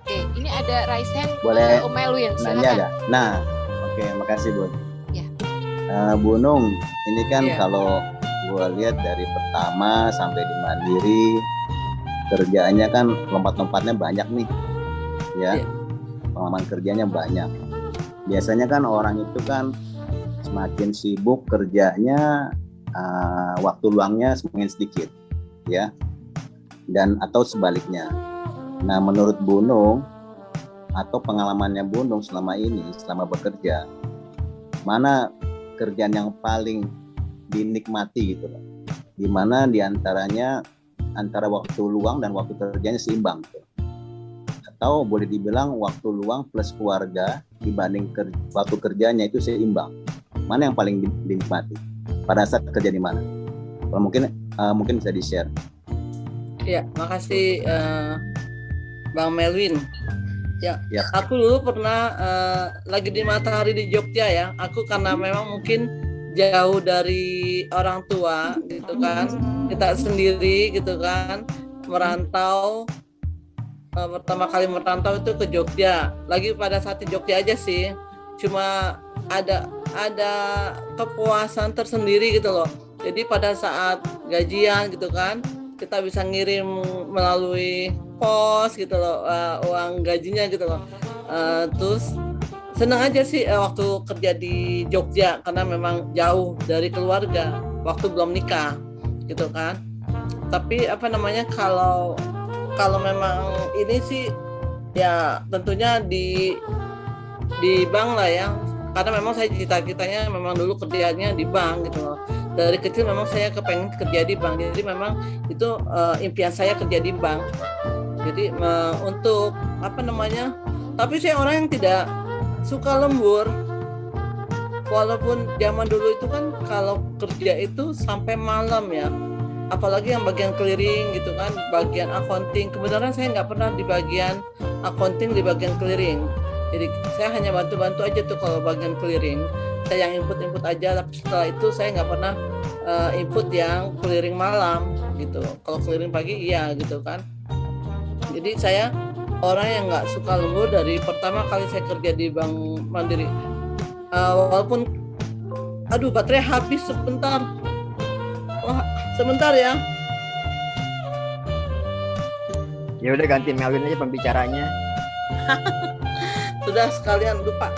Oke, ini ada raise hand. Boleh Umelwin, nanya nggak? Nah, oke, makasih Bu. Ya. Bu Nung, ini kan kalau gua lihat dari pertama sampai di Mandiri, kerjaannya kan lompat-lompatnya banyak nih, ya. Pengalaman kerjanya banyak. Biasanya kan orang itu kan semakin sibuk kerjanya, waktu luangnya semakin sedikit, ya, dan atau sebaliknya. Nah, menurut Bu Nung atau pengalamannya Bu Nung selama bekerja, mana kerjaan yang paling dinikmati gitu loh? Dimana diantaranya antara waktu luang dan waktu kerjanya seimbang gitu. Atau boleh dibilang waktu luang plus keluarga dibanding waktu kerjanya itu seimbang. Mana yang paling dinikmati? Pada saat kerja di mana? Kalau mungkin bisa di-share. Ya, makasih Bang Melwin. Ya. Aku dulu pernah lagi di Matahari di Jogja ya. Aku karena memang mungkin jauh dari orang tua gitu kan. Kita sendiri gitu kan, merantau. Pertama kali merantau itu ke Jogja. Lagi pada saat di Jogja aja sih. Cuma ada kepuasan tersendiri gitu loh. Jadi pada saat gajian gitu kan, kita bisa ngirim melalui pos gitu loh, uang gajinya gitu loh. Terus senang aja sih waktu kerja di Jogja karena memang jauh dari keluarga waktu belum nikah gitu kan. Tapi kalau memang ini sih ya tentunya di bank lah ya, karena memang saya cita-citanya memang dulu kerjanya di bank gitu loh. Dari kecil memang saya kepengen kerja di bank, jadi memang itu impian saya kerja di bank. Jadi untuk tapi saya orang yang tidak suka lembur. walaupun zaman dulu itu kan kalau kerja itu sampai malam ya, apalagi yang bagian clearing gitu kan, bagian accounting. Kebenaran saya nggak pernah di bagian accounting, di bagian clearing. Jadi saya hanya bantu-bantu aja tuh kalau bagian clearing. Saya yang input aja, tapi setelah itu saya nggak pernah input yang clearing malam gitu. Kalau clearing pagi iya gitu kan. Jadi saya orang yang nggak suka lembur dari pertama kali saya kerja di Bank Mandiri. Walaupun aduh baterai habis sebentar. Wah, sebentar ya. Ya udah ganti Melvin aja pembicaranya. Sudah sekalian lupa.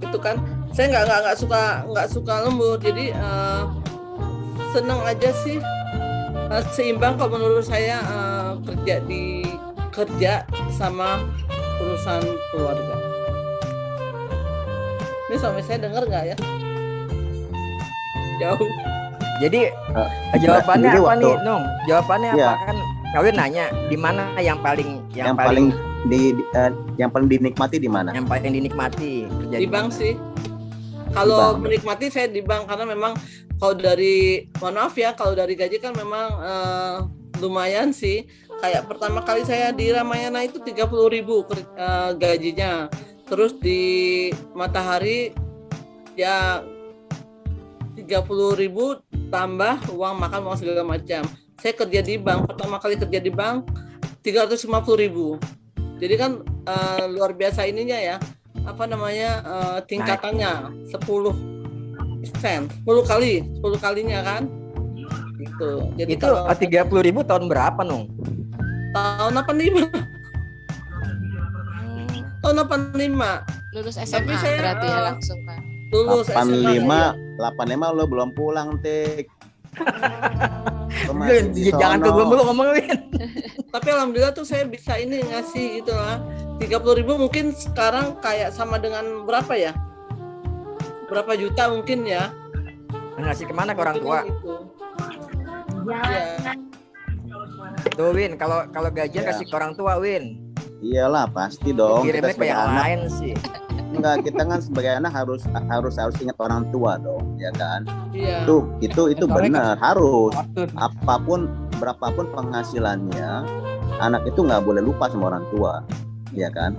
Itu kan saya nggak suka lembur, jadi seneng aja sih, seimbang kalau menurut saya kerja sama urusan keluarga. Ini suami saya dengar nggak ya? Jauh. Jadi jawabannya jadi apa waktu- nih, Nung? Jawabannya Iya. apa? Kan Melvin nanya di mana yang paling yang paling dinikmati di mana? yang paling dinikmati kerja Di bank mana? sih. Kalau bank. menikmati saya di bank karena memang kalau dari mohon maaf ya, kalau dari gaji kan memang lumayan sih. Kayak pertama kali saya di Ramayana itu 30.000 gajinya. Terus di Matahari ya 30.000 tambah uang makan, uang segala macam. Saya kerja di bank, pertama kali kerja di bank 350.000. Jadi kan luar biasa ininya ya, apa namanya, tingkatannya 10 kalinya kan gitu. Jadi Itu kalau 30.000 tahun berapa, Nung? tahun 85 tahun 85 Lulus Tapi SMA saya, berarti ya langsung kan. lulus SMA. 85 lo belum pulang, Tik. Lo masih Win, di jangan sono. ke gue dulu ngomongin. Tapi alhamdulillah tuh saya bisa ini ngasih gitu lah. 30.000 mungkin sekarang kayak sama dengan berapa ya? Berapa juta mungkin ya? Ngasih kemana ke orang tua? Gitu. Ya. Tuh Win, kalau gajian Ya. kasih ke orang tua, Win. Iyalah pasti dong. Kita Kirimnya ke sebagai yang anak, lain sih. enggak, kita kan sebagai anak harus ingat orang tua dong, ya kan? Iya. Itu benar, harus. Apapun berapapun penghasilannya, anak itu nggak boleh lupa sama orang tua, ya kan?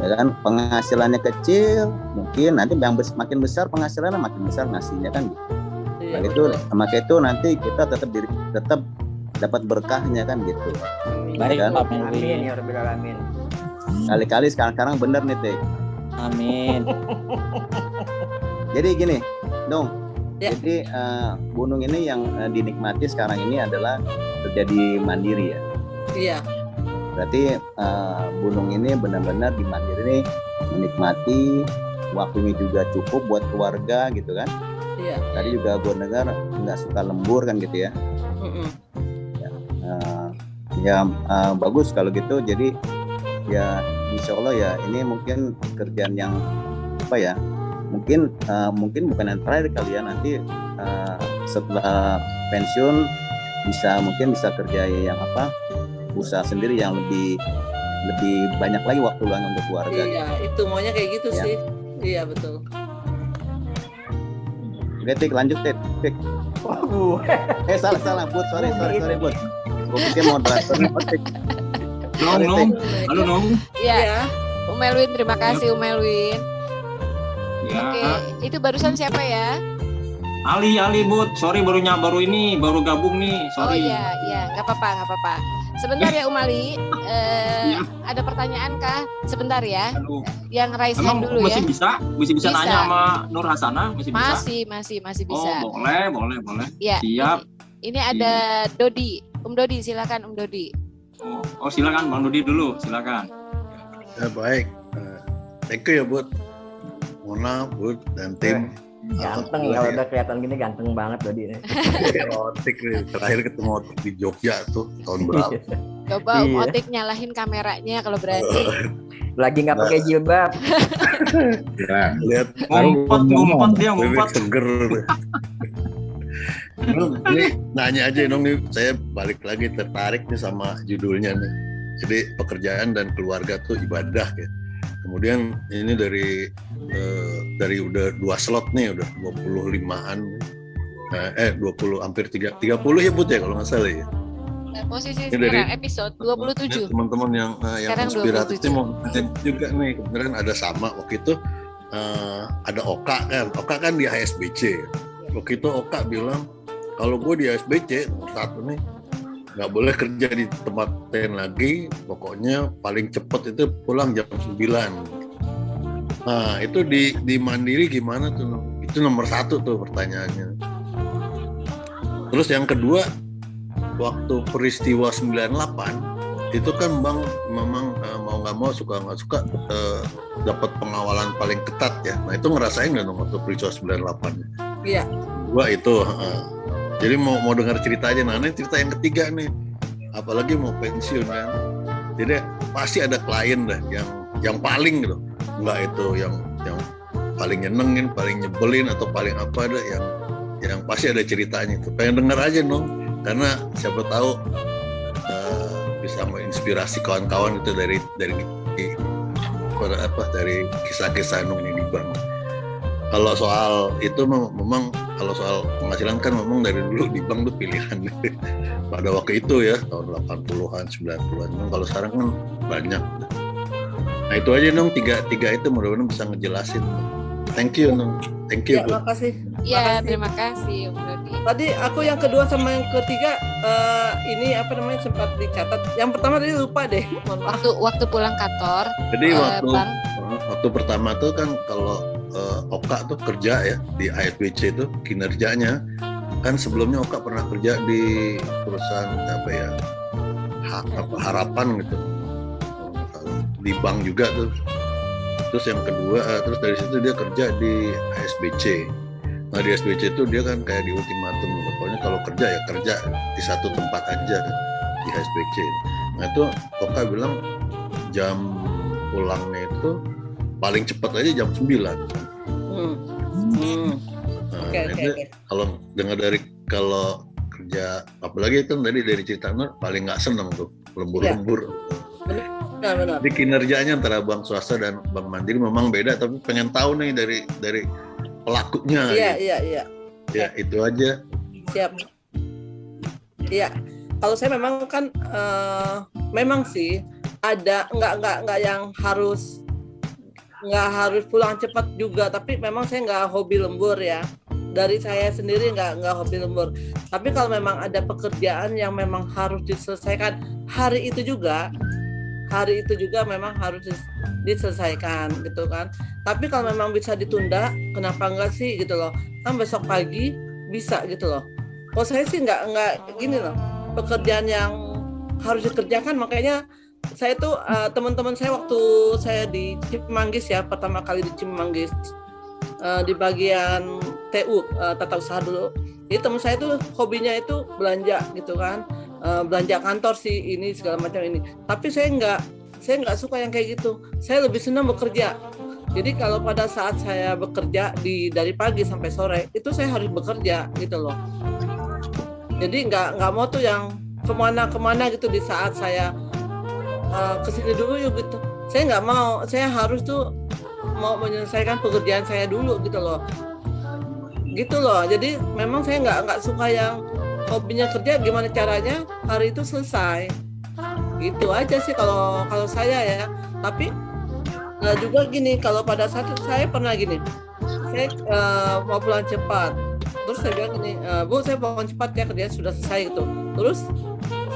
Ya kan, penghasilannya kecil, mungkin nanti yang makin besar penghasilannya makin besar ngasihnya kan. Iya, Maka itu nanti kita tetap dapat berkahnya kan gitu. Baik, Ya kan? Pak Melvin. Amin ya Rabbil alamin. Kali-kali sekarang bener nih, Tik. Amin. Jadi gini, dong. Ya. Jadi Gunung ini yang dinikmati sekarang ini adalah kerja di Mandiri ya. Iya. Berarti Gunung ini benar-benar di Mandiri ini menikmati, waktunya juga cukup buat keluarga gitu kan. Iya. Tadi juga gue dengar nggak suka lembur kan gitu ya. Mm-mm. Bagus kalau gitu. Jadi ya insya Allah ya ini mungkin pekerjaan yang apa ya, mungkin bukan yang terakhir kali ya, nanti setelah pensiun mungkin bisa kerja yang apa, usaha sendiri yang lebih banyak lagi waktu luang untuk keluarga. Iya, itu maunya kayak gitu Ya. sih. Iya, betul. Oke, Tik, lanjut Tik. Waduh. Salah, Bud, sorry Bud. Gue pikir moderatornya Tik. Nong. Halo, Nong. Iya. Melwin, terima kasih Melwin. Ya. Oke, itu barusan siapa ya? Ali, Bud. Sorry baru gabung nih. Oh Sorry. iya, nggak apa-apa. Sebentar ya Ali, ada pertanyaan kah? Sebentar ya. Aduh. Yang raise Emang hand dulu ya. masih bisa nanya sama Nur Hasanah? Masih bisa? Masih bisa. Oh, boleh. Ya. Siap. Ini ada Dodi. Dodi, silakan Dodi. Oh, silakan Bang Dodi dulu, silakan. Ya, baik. Thank you ya Bud, Mona, Bud dan tim. Ganteng kalau udah kelihatan gini, ganteng banget Dodi nih. Otik nih, terakhir ketemu Otik di Jogja tuh tahun berapa? Coba Iya. Otik nyalahin kameranya kalau berani. Lagi nggak pakai jilbab. Ya, lihat Ngumpet dia, bebek ngumpet. seger. Ini nanya aja dong nih, saya balik lagi tertarik nih sama judulnya nih. Jadi pekerjaan dan keluarga tuh ibadah ya. Kemudian ini dari dari udah 2 slot nih, udah 25-an. 20 hampir 30 ya Bud ya kalau nggak salah ya. Posisi Ini sekarang episode 27. Teman-teman yang Sekarang inspiratif 27. mau nanya juga nih, kebenaran ada sama waktu itu ada Oka kan di HSBC. Waktu itu Oka bilang kalau gue di HSBC satu nih nggak boleh kerja di tempat lain lagi, pokoknya paling cepet itu pulang jam 9. Nah itu di Mandiri gimana tuh? Itu nomor 1 tuh pertanyaannya. Terus yang kedua, waktu peristiwa 98 itu kan Bang memang mau nggak mau suka nggak suka dapat pengawalan paling ketat ya. Nah itu ngerasain nggak dong waktu peristiwa 98? Iya. Gua itu. Jadi mau dengar cerita aja. Nah ini cerita yang ketiga nih. Apalagi mau pensiun kan. Jadi pasti ada klien dah yang paling gitu. Nggak itu yang paling nyenengin, paling nyebelin atau paling apa ada yang pasti ada ceritanya itu. Pengen denger aja dong, karena siapa tahu bisa menginspirasi kawan-kawan itu dari kisah-kisah Nung ini Bang. Kalau soal itu memang kalau soal penghasilan kan memang dari dulu di bank tuh pilihan pada waktu itu ya tahun 80-an 90-an. Kalau sekarang kan banyak. Nah itu aja Nung, tiga itu mudah-mudahan bisa ngejelasin. Thank you Nung. Thank you. Ya, makasih. Ya, terima kasih Om Dodi. Tadi aku yang kedua sama yang ketiga ini apa namanya sempat dicatat. Yang pertama tadi lupa deh. Waktu pulang kantor. Jadi waktu pertama tuh kan kalau Oka tuh kerja ya di HSBC itu kinerjanya kan sebelumnya Oka pernah kerja di perusahaan apa ya Harapan gitu di bank juga tuh. Terus yang kedua terus dari situ dia kerja di HSBC. Nah di HSBC itu dia kan kayak di ultimatum, pokoknya kalau kerja ya kerja di satu tempat aja di HSBC. Nah itu Oka bilang jam pulangnya itu paling cepat aja jam 9. Okay. Kalau dengar kalau kerja apalagi kan tadi dari cerita Nur paling nggak seneng tuh lembur-lembur. Benar. Di kinerjanya antara bank swasta dan bank mandiri memang beda, tapi pengen tahu nih dari pelakunya. Iya. Ya itu aja. Siap. Iya. Kalau saya memang kan memang sih ada nggak yang nggak harus pulang cepat juga, tapi memang saya nggak hobi lembur ya. Dari saya sendiri nggak hobi lembur. Tapi kalau memang ada pekerjaan yang memang harus diselesaikan hari itu juga memang harus diselesaikan gitu kan. Tapi kalau memang bisa ditunda, kenapa enggak sih gitu loh? Kan besok pagi bisa gitu loh. Kalau saya sih nggak gini loh. Pekerjaan yang harus dikerjakan, makanya saya tuh teman-teman saya waktu saya di Cimanggis ya, pertama kali di Cimanggis di bagian TU tata usaha dulu. Jadi teman saya tuh hobinya itu belanja gitu kan, belanja kantor sih ini segala macam ini. Tapi saya nggak suka yang kayak gitu. Saya lebih senang bekerja. Jadi kalau pada saat saya bekerja dari pagi sampai sore itu saya harus bekerja gitu loh. Jadi nggak mau tuh yang kemana-kemana gitu di saat saya kesini dulu yuk gitu. Saya nggak mau, saya harus tuh mau menyelesaikan pekerjaan saya dulu gitu loh. Jadi memang saya nggak suka yang hobinya kerja, gimana caranya hari itu selesai. Gitu aja sih kalau saya ya. Tapi juga gini, kalau pada saat itu saya pernah gini, saya mau pulang cepat. Terus saya bilang gini, Bu saya pulang cepat ya, kerjaan sudah selesai gitu. Terus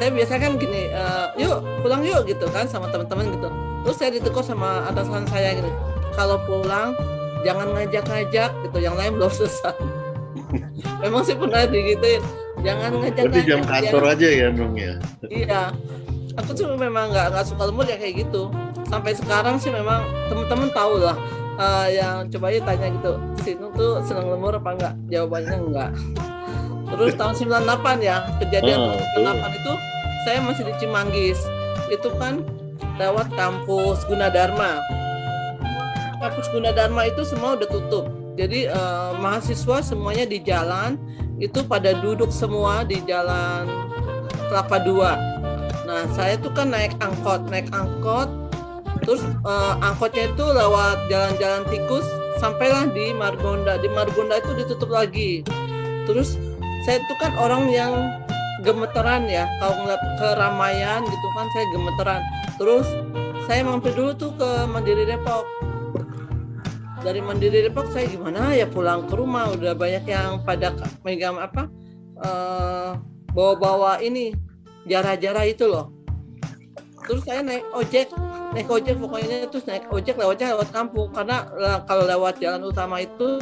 saya biasa kan gini, yuk pulang yuk gitu kan sama teman-teman gitu. Terus saya ditegur sama atasan saya gini, kalau pulang jangan ngajak-ngajak gitu, yang lain belum selesai. Memang sih pernah digituin, jangan ngajak-ngajak. Berarti jam kantor aja ya dong ya. Iya, aku tuh memang nggak suka lembur ya kayak gitu. Sampai sekarang sih memang teman-teman tahu lah, yang coba aja tanya gitu, Sinu tuh senang lembur apa enggak? Jawabannya enggak. Terus tahun 98 ya, kejadian tahun 98 itu saya masih di Cimanggis. Itu kan lewat kampus Gunadarma. Kampus Gunadarma itu semua udah tutup. Jadi mahasiswa semuanya di jalan, itu pada duduk semua di jalan Kelapa II. Nah, saya tuh kan naik angkot. Terus angkotnya itu lewat jalan-jalan tikus sampailah di Margonda. Di Margonda itu ditutup lagi. Terus saya tuh kan orang yang gemeteran ya, kalau ngeliat keramaian gitu kan saya gemeteran. Terus saya mampir dulu tuh ke Mandiri Depok. Dari Mandiri Depok saya gimana ya pulang ke rumah, udah banyak yang pada megang bawa-bawa ini jara-jara itu loh. Terus saya naik ojek pokoknya, terus naik ojek lewat kampung, karena kalau lewat jalan utama itu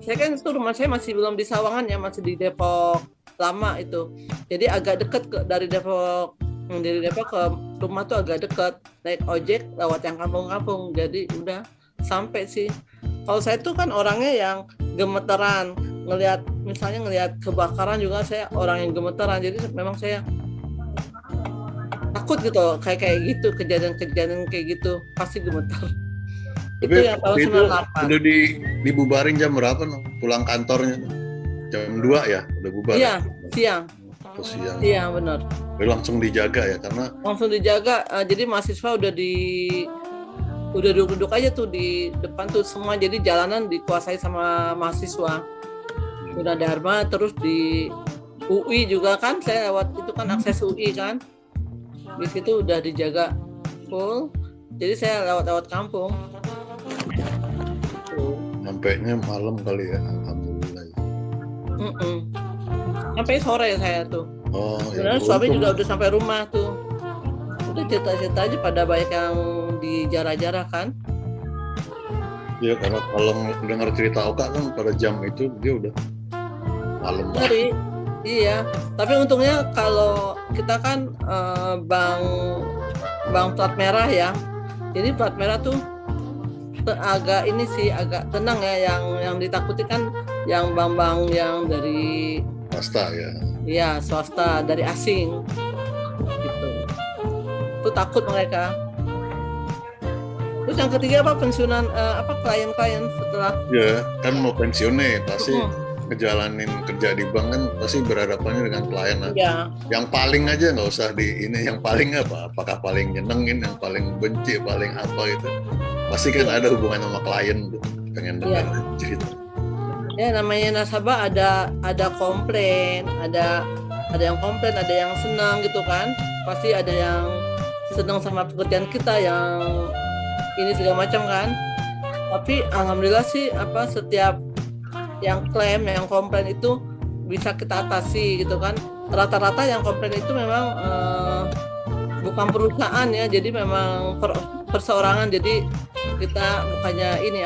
saya kan itu rumah saya masih belum di Sawangan ya, masih di Depok lama itu, jadi agak deket dari Depok ke rumah tuh agak deket, naik ojek lewat yang kampung-kampung, jadi udah sampai sih. Kalau saya tuh kan orangnya yang gemeteran, misalnya ngelihat kebakaran juga saya orang yang gemeteran, jadi memang saya takut gitu kayak gitu, kejadian kayak gitu pasti gemetar. Tapi itu yang tahun itu 98. udah dibubarin jam berapa pulang kantornya? Jam 2 ya udah bubar. Iya, siang. Siang. Iya benar. Langsung dijaga ya, karena langsung dijaga. Jadi mahasiswa udah duduk aja tuh di depan tuh semua, jadi jalanan dikuasai sama mahasiswa. Udah Dharma, terus di UI juga kan, saya lewat itu kan akses UI kan, di situ udah dijaga full, jadi saya lewat kampung. Sampainya malam kali ya, alhamdulillah. Sampai sore saya tuh. Sebenarnya suami juga udah sampai rumah tuh. Udah cerita-cerita aja pada banyak yang dijara-jara kan. Iya, karena kalau dengar cerita Oka kan pada jam itu dia udah malam banget. Iya, tapi untungnya kalau kita kan bank plat merah ya. Jadi plat merah tuh agak ini sih agak tenang ya, yang ditakuti kan yang bank-bank yang dari swasta ya. Iya, swasta dari asing. Gitu. Itu takut mereka. Terus yang ketiga apa, pensiunan klien-klien setelah ya kan mau pensiun nih pasti ngejalanin kerja di bank kan pasti berhadapannya dengan klien lah. Ya. Yang paling aja nggak usah di ini, yang paling apa? Apakah paling nyenengin, yang paling benci, paling apa gitu? Pasti kan ada hubungan sama klien tuh, pengen dengar cerita. Ya namanya nasabah ada komplain, ada yang komplain, ada yang senang gitu kan. Pasti ada yang senang sama pekerjaan kita, yang ini segala macam kan. Tapi alhamdulillah sih setiap yang klaim, yang komplain itu bisa kita atasi gitu kan. Rata-rata yang komplain itu memang bukan perusahaan ya, jadi memang perseorangan, jadi kita bukannya ini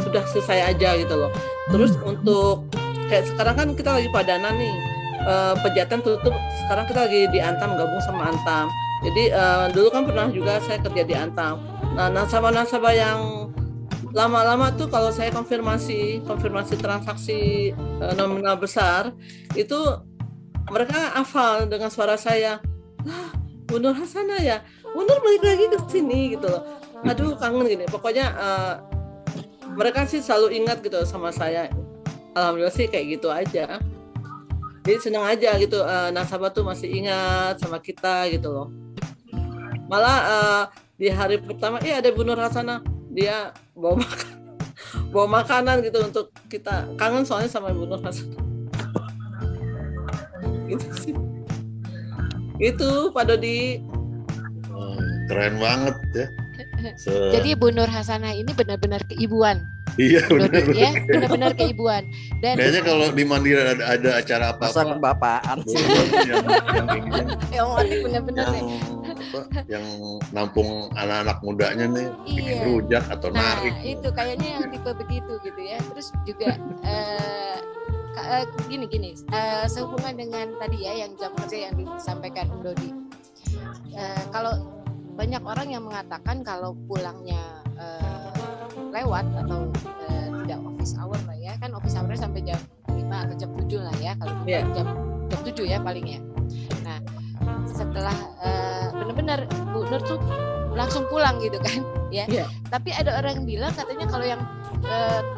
sudah selesai aja gitu loh. Terus untuk kayak sekarang kan kita lagi padanan nih, Pejaten tutup, sekarang kita lagi di Antam, gabung sama Antam. Jadi dulu kan pernah juga saya kerja di Antam. Nah, nasabah-nasabah yang lama-lama tuh kalau saya konfirmasi transaksi nominal besar itu mereka hafal dengan suara saya. Bu Nur Hasanah ya, Bu Nur balik lagi ke sini gitu loh. Aduh kangen gini. Pokoknya mereka sih selalu ingat gitu sama saya. Alhamdulillah sih kayak gitu aja. Jadi senang aja gitu, nasabah tuh masih ingat sama kita gitu loh. Malah di hari pertama ada Bu Nur Hasanah, dia bawa makanan gitu untuk kita, kangen soalnya sama Bu Nur Hasanah. Gitu sih. Itu Pak Dodi. Keren banget ya. Jadi Bu Nur Hasanah ini benar-benar keibuan. Iya benar. Ya, benar-benar keibuan. Dan kayaknya kalau di Mandiri ada acara apa-apa. Masa kebapaan sih. Yang benar-benar yang nampung anak-anak mudanya nih, bikin rujak atau narik. Itu kayaknya yang tipe begitu gitu ya. Terus juga gini sehubungan dengan tadi ya yang jam kerja yang disampaikan Om Dodi. Kalau banyak orang yang mengatakan kalau pulangnya lewat atau tidak office hour lah ya, kan office hour sampai jam 5 atau jam 7 lah ya, kalau jam 7 ya paling ya. Nah setelah benar-benar Bu Nur tuh langsung pulang gitu kan ya. Tapi ada orang yang bilang katanya kalau yang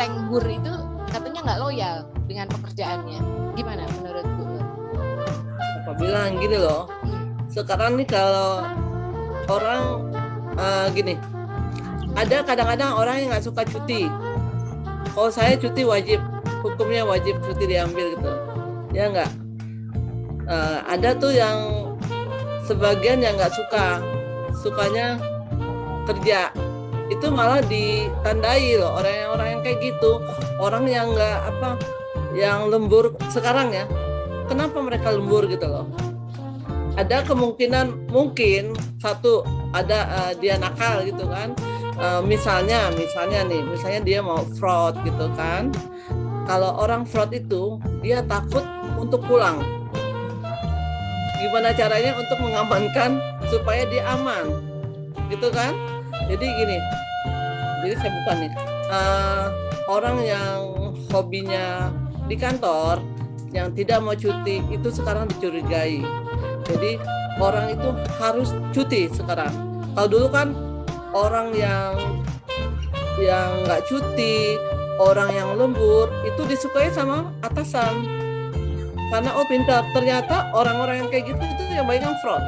tengbur itu katanya nggak loyal dengan pekerjaannya. Gimana menurut Bu Nur? Apa bilang gini loh, sekarang nih kalau orang gini, ada kadang-kadang orang yang nggak suka cuti. Kalau saya cuti wajib, hukumnya wajib cuti diambil gitu, ya nggak? Ada tuh yang sebagian yang nggak suka, sukanya kerja. Itu malah ditandai loh orang yang kayak gitu, orang yang nggak yang lembur sekarang ya. Kenapa mereka lembur gitu loh? Ada kemungkinan mungkin satu ada dia nakal gitu kan. Misalnya dia mau fraud gitu kan. Kalau orang fraud itu dia takut untuk pulang. Gimana caranya untuk mengamankan supaya dia aman, gitu kan? Jadi gini, jadi saya bukan nih orang yang hobinya di kantor yang tidak mau cuti itu sekarang dicurigai. Jadi orang itu harus cuti sekarang. Kalau dulu kan orang yang nggak cuti, orang yang lembur itu disukai sama atasan karena pintar. Ternyata orang-orang yang kayak gitu itu yang banyak yang fraud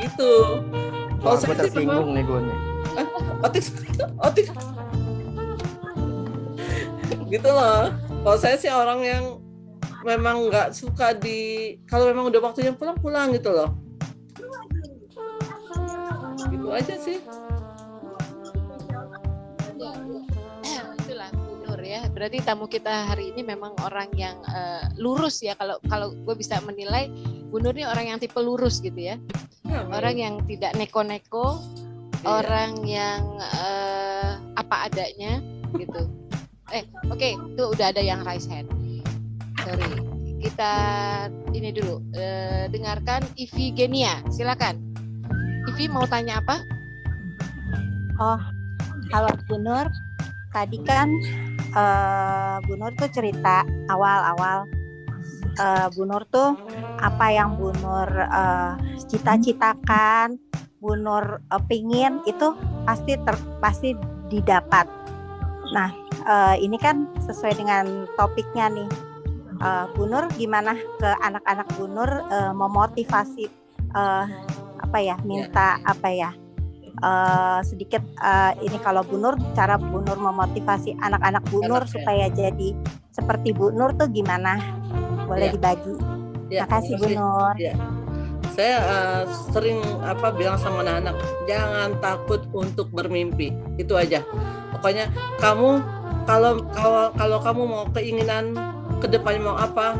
gitu. Wah, gue tersinggung nih gue nih. Otik gitu loh. Kalau saya sih orang yang memang nggak suka kalau memang udah waktunya pulang gitu loh. Gitu aja sih. Itulah Bu Nur ya. Berarti tamu kita hari ini memang orang yang lurus ya. Kalau gue bisa menilai Bu Nur ini orang yang tipe lurus gitu ya. Orang yang tidak neko-neko, orang yang apa adanya gitu. Oke, itu udah ada yang raise hand. Sorry, kita ini dulu dengarkan Ivi Genia, silakan. Ivi mau tanya apa? Oh, kalau Bu Nur, tadi kan Bu Nur tuh cerita awal-awal Bu Nur tuh apa yang Bu Nur cita-citakan, Bu Nur pingin itu pasti didapat. Nah, ini kan sesuai dengan topiknya nih. Bu Nur gimana ke anak-anak Bu Nur memotivasi minta sedikit ini kalau Bu Nur, cara Bu Nur memotivasi anak-anak Bu Nur supaya jadi seperti Bu Nur tuh gimana? Boleh dibagi. Makasih Bu Nur. Saya sering bilang sama anak-anak, jangan takut untuk bermimpi. Itu aja. Pokoknya kamu kalau kamu mau keinginan ke depannya mau apa,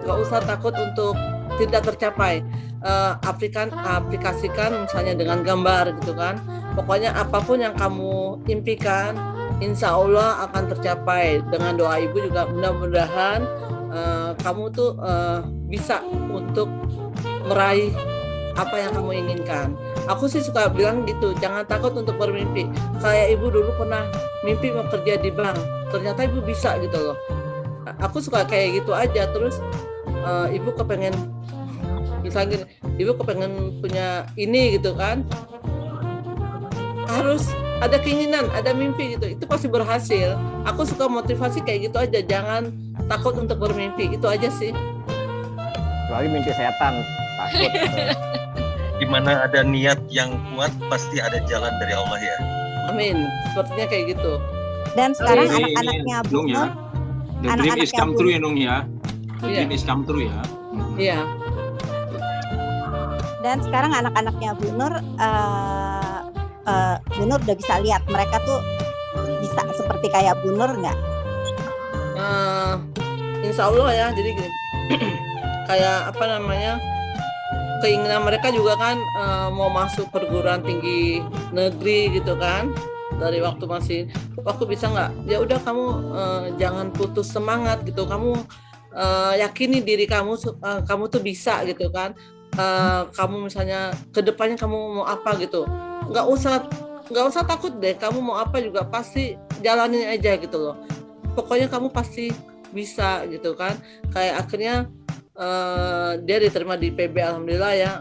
nggak usah takut untuk tidak tercapai. Aplikasikan misalnya dengan gambar gitu kan. Pokoknya apapun yang kamu impikan, insya Allah akan tercapai. Dengan doa ibu juga mudah-mudahan kamu tuh bisa untuk meraih apa yang kamu inginkan. Aku sih suka bilang gitu, jangan takut untuk bermimpi. Kayak ibu dulu pernah mimpi mau kerja di bank, ternyata ibu bisa gitu loh. Aku suka kayak gitu aja. Terus ibu kepengen, misalnya ibu kepengen punya ini gitu kan, harus ada keinginan, ada mimpi gitu, itu pasti berhasil. Aku suka motivasi kayak gitu aja, jangan takut untuk bermimpi, itu aja sih. Kecuali mimpi setan, takut. Di mana ada niat yang kuat pasti ada jalan dari Allah ya. Amin, sepertinya kayak gitu. Dan sekarang anak-anaknya Bu Nur, the dream is come true ya Nung ya. The dream is come true ya. Iya. Dan sekarang anak-anaknya Bu Nur, Bu Nur udah bisa lihat mereka tuh bisa seperti kayak Bu Nur nggak? Insya Allah ya. Jadi gini, kayak keinginan mereka juga kan mau masuk perguruan tinggi negeri gitu kan. Dari waktu bisa nggak? Ya udah kamu jangan putus semangat gitu. Kamu yakini diri kamu tuh bisa gitu kan. Kamu misalnya kedepannya kamu mau apa gitu, nggak usah takut deh. Kamu mau apa juga pasti jalanin aja gitu loh. Pokoknya kamu pasti bisa gitu kan. Kayak akhirnya dia diterima di PB, alhamdulillah ya,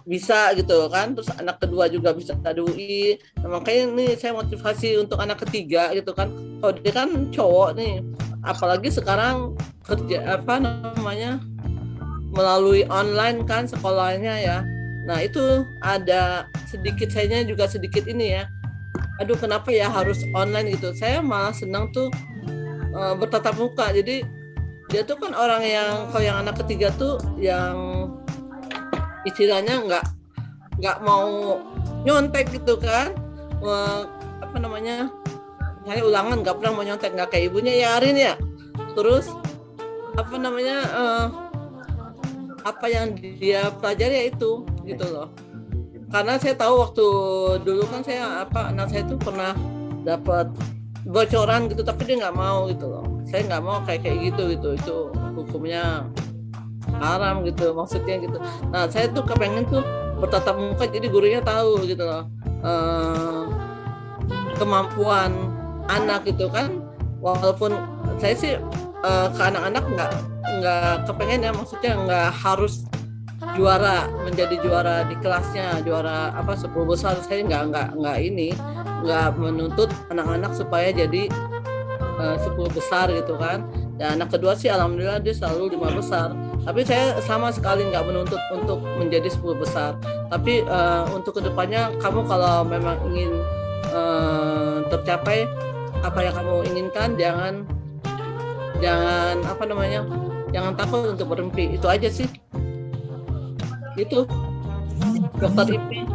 bisa gitu kan. Terus anak kedua juga bisa di UI. Nah, makanya ini saya motivasi untuk anak ketiga gitu kan. Kalau dia kan cowok nih, apalagi sekarang kerja melalui online kan sekolahnya ya. Nah itu ada sedikit, sayanya juga sedikit ini ya. Aduh kenapa ya harus online gitu. Saya malah senang tuh bertatap muka. Jadi dia tuh kan orang yang, kalau yang anak ketiga tuh yang istilahnya nggak mau nyontek gitu kan. Apa namanya, saya ulangan nggak pernah mau nyontek, nggak kayak ibunya ya Arin ya. Terus apa namanya, apa yang dia pelajari ya itu gitu loh. Karena saya tahu waktu dulu kan anak saya tuh pernah dapat bocoran gitu, tapi dia nggak mau gitu loh. Saya nggak mau kayak gitu itu hukumnya haram gitu maksudnya gitu. Nah saya tuh kepengen tuh bertatap muka, jadi gurunya tahu gitu loh kemampuan anak gitu kan. Walaupun saya sih ke anak-anak nggak kepengen ya, maksudnya nggak harus menjadi juara di kelasnya, juara 10 besar. Saya nggak menuntut anak-anak supaya jadi 10 besar gitu kan. Dan anak kedua sih alhamdulillah dia selalu 5 besar. Tapi saya sama sekali nggak menuntut untuk menjadi 10 besar. Tapi untuk kedepannya kamu kalau memang ingin tercapai apa yang kamu inginkan, jangan jangan takut untuk bermimpi. Itu aja sih. Itu Dokter Ipi.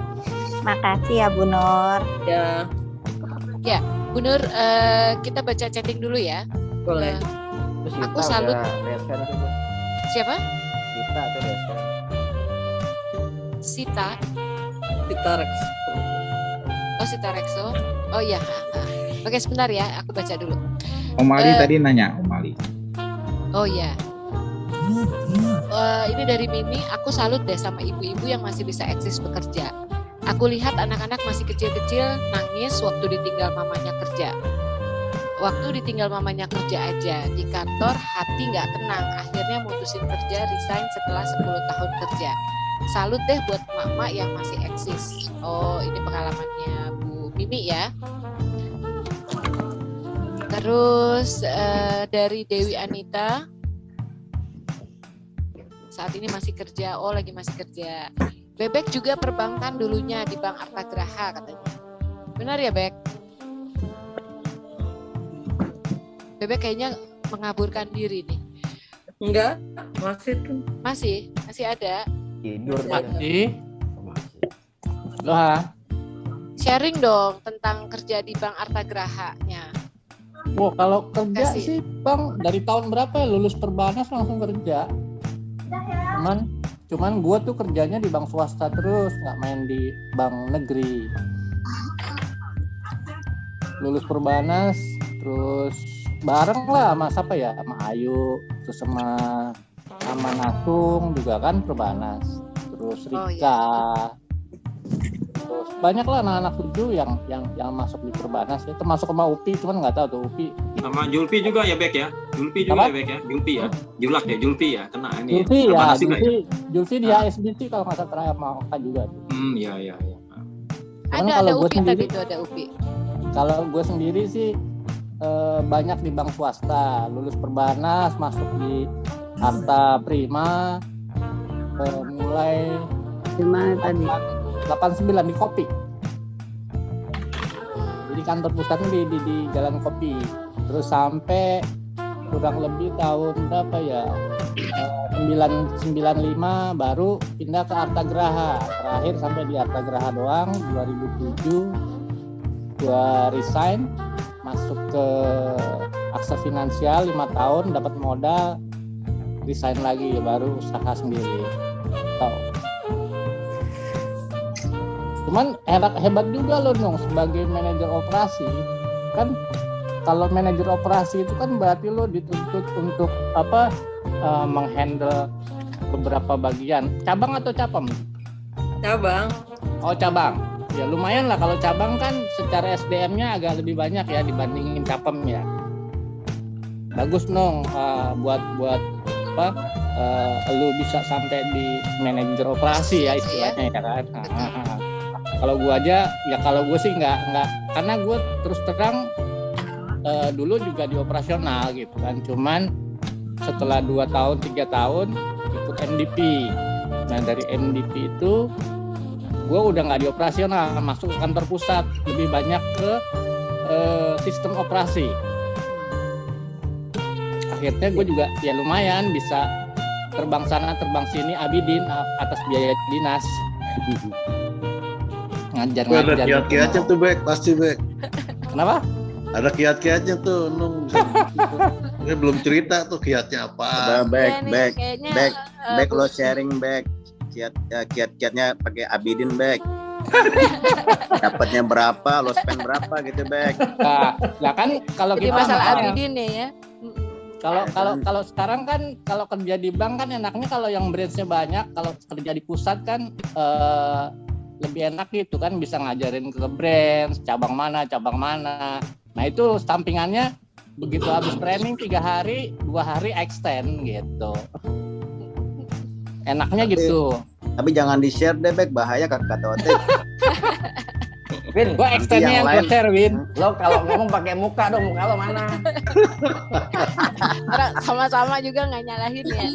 Makasih ya Bu Nur. Ya Bu Nur, kita baca chatting dulu ya. Boleh. Aku salut. Siapa? Sita atau Desa? Sita Rexo. Oh Sita Rexo. Oh iya. Oke sebentar ya, aku baca dulu. Om Ali tadi nanya, Om Ali. Oh iya. Ini dari Mimi, aku salut deh sama ibu-ibu yang masih bisa eksis bekerja. Aku lihat anak-anak masih kecil-kecil nangis waktu ditinggal mamanya kerja. Waktu ditinggal mamanya kerja aja, di kantor hati nggak tenang, akhirnya mutusin kerja, resign setelah 10 tahun kerja. Salut deh buat mama yang masih eksis. Oh ini pengalamannya Bu Mimi ya. Terus dari Dewi Anita, saat ini masih kerja, lagi masih kerja. Bebek juga perbankan dulunya di Bank Artagraha katanya. Benar ya Bek? Bebek kayaknya mengaburkan diri nih. Enggak, masih tuh. Masih ada. Tidur masih. Loh. Sharing dong tentang kerja di Bank Artagraha-nya. Kalau kerja sih Bang, dari tahun berapa ya lulus Perbanas langsung kerja. Cuman gue tuh kerjanya di bank swasta terus, nggak main di bank negeri. Lulus Perbanas, terus bareng lah sama sama Ayu, terus sama Nasung juga kan Perbanas, terus Rika. Terus banyak lah anak-anak tujuh yang masuk di Perbanas ya, termasuk sama Upi, cuman nggak tahu tuh Upi. Sama Julpi juga ya Bek ya, Julpi juga ya Bek ya, Julpi ya, Julak ya, Julpi ya, kena ini. Julpi di HSBC kalau nggak salah terakhir mau kan juga. Iya. Ada Upi tadi itu ada Upi. Kalau gue sendiri sih banyak di bank swasta, lulus Perbanas masuk di Arta Prima, mulai 89 di Kopi. Jadi kantor pusatnya di Jalan Kopi. Terus sampai kurang lebih tahun berapa ya? 995 baru pindah ke Artagraha. Terakhir sampai di Artagraha doang. 2007 gua resign, masuk ke Aksa Finansial 5 tahun, dapat modal, resign lagi, baru usaha sendiri. Cuman hebat juga loh Nung sebagai manajer operasi. Kan kalau manajer operasi itu kan berarti lo dituntut untuk menghandle beberapa bagian. Cabang atau capem? Cabang. Oh cabang. Ya lumayan lah kalau cabang kan secara SDM-nya agak lebih banyak ya dibandingin capem ya. Bagus Nung buat lu bisa sampai di manajer operasi ya istilahnya ya kan. Kalau gue aja ya, kalau gue sih nggak karena gue terus terang dulu juga di operasional gitu kan, cuman setelah 2 tahun 3 tahun ikut MDP. Nah dari MDP itu gue udah nggak di operasional, masuk ke kantor pusat, lebih banyak ke sistem operasi. Akhirnya gue juga ya lumayan bisa terbang sana terbang sini abidin atas biaya dinas. Ngajar. Ada kiat-kiatnya tuh Bek, pasti Bek. Kenapa? Ada kiat-kiatnya tuh, Nung. Ini belum cerita tuh kiatnya apa. Bek lo sharing Bek. Kiat-kiatnya pakai abidin Bek. Dapatnya berapa, lo spend berapa gitu Bek. Nah kan kalau jadi kita masalah abidin ya. Kalau sekarang kan kalau kerja di bank kan enaknya kalau yang branch-nya banyak, kalau kerja di pusat kan lebih enak gitu kan, bisa ngajarin ke branch cabang mana. Nah itu sampingannya begitu habis training 3 hari, 2 hari extend gitu. Enaknya gitu. Tapi jangan di-share deh Bek, bahaya kata Otek. Win, gua extendnya yang gue share, Win. Lo kalau ngomong pakai muka dong, muka lo mana? Orang sama-sama juga nggak nyalahin ya.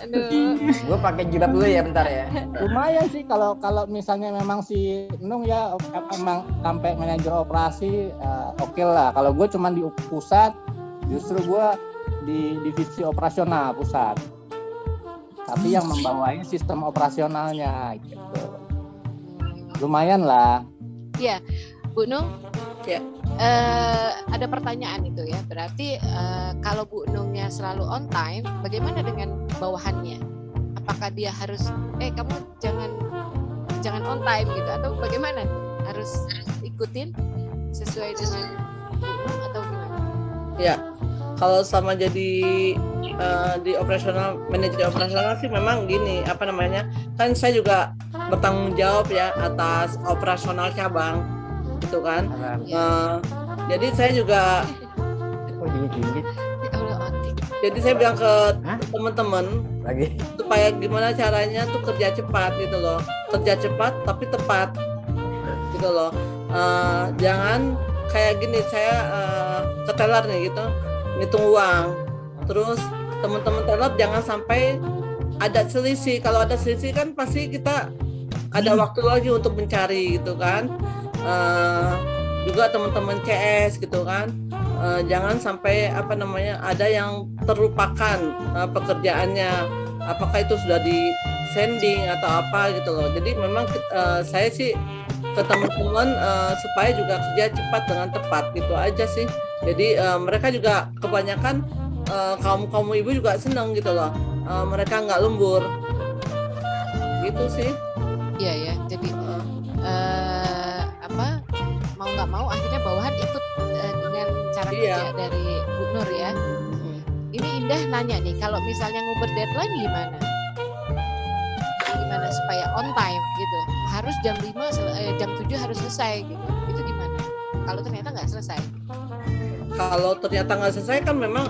Aduh. Gue pakai jilbab dulu ya, bentar ya. Lumayan sih kalau misalnya memang si Nung ya emang sampai manajer operasi, oke lah. Kalau gue cuma di pusat, justru gue di divisi operasional pusat. Tapi yang membawain sistem operasionalnya gitu. Lumayan lah. Ya, Bu Nung. Ya. Ada pertanyaan itu ya. Berarti kalau Bu Nungnya selalu on time, bagaimana dengan bawahannya? Apakah dia harus kamu jangan on time gitu atau bagaimana? Harus ikutin sesuai dengan Bu Nung atau gimana? Ya. Kalau sama jadi di operasional, manajer operasional sih memang gini, kan saya juga bertanggung jawab ya atas operasional cabang gitu kan. Jadi saya juga jadi saya bilang ke teman-teman supaya gimana caranya tuh kerja cepat gitu loh, kerja cepat tapi tepat gitu loh. Jangan kayak gini, saya ke teller nih gitu, ngitung uang, terus teman-teman teller jangan sampai ada selisih. Kalau ada selisih kan pasti kita ada waktu lagi untuk mencari gitu kan. Juga teman-teman CS gitu kan, jangan sampai ada yang terlupakan pekerjaannya, apakah itu sudah di sending atau apa gitu loh. Jadi memang saya sih ke teman-teman supaya juga kerja cepat dengan tepat gitu aja sih. Jadi mereka juga kebanyakan kaum ibu juga senang gitu loh, mereka nggak lembur gitu sih. Iya ya, jadi mau nggak mau akhirnya bawahan ikut dengan cara kerja dari Bu Nur ya. Ini Indah nanya nih, kalau misalnya nguber deadline gimana? Gimana supaya on time gitu? Harus jam 5, jam 7 harus selesai gitu. Itu gimana? Kalau ternyata nggak selesai? Kalau ternyata nggak selesai kan memang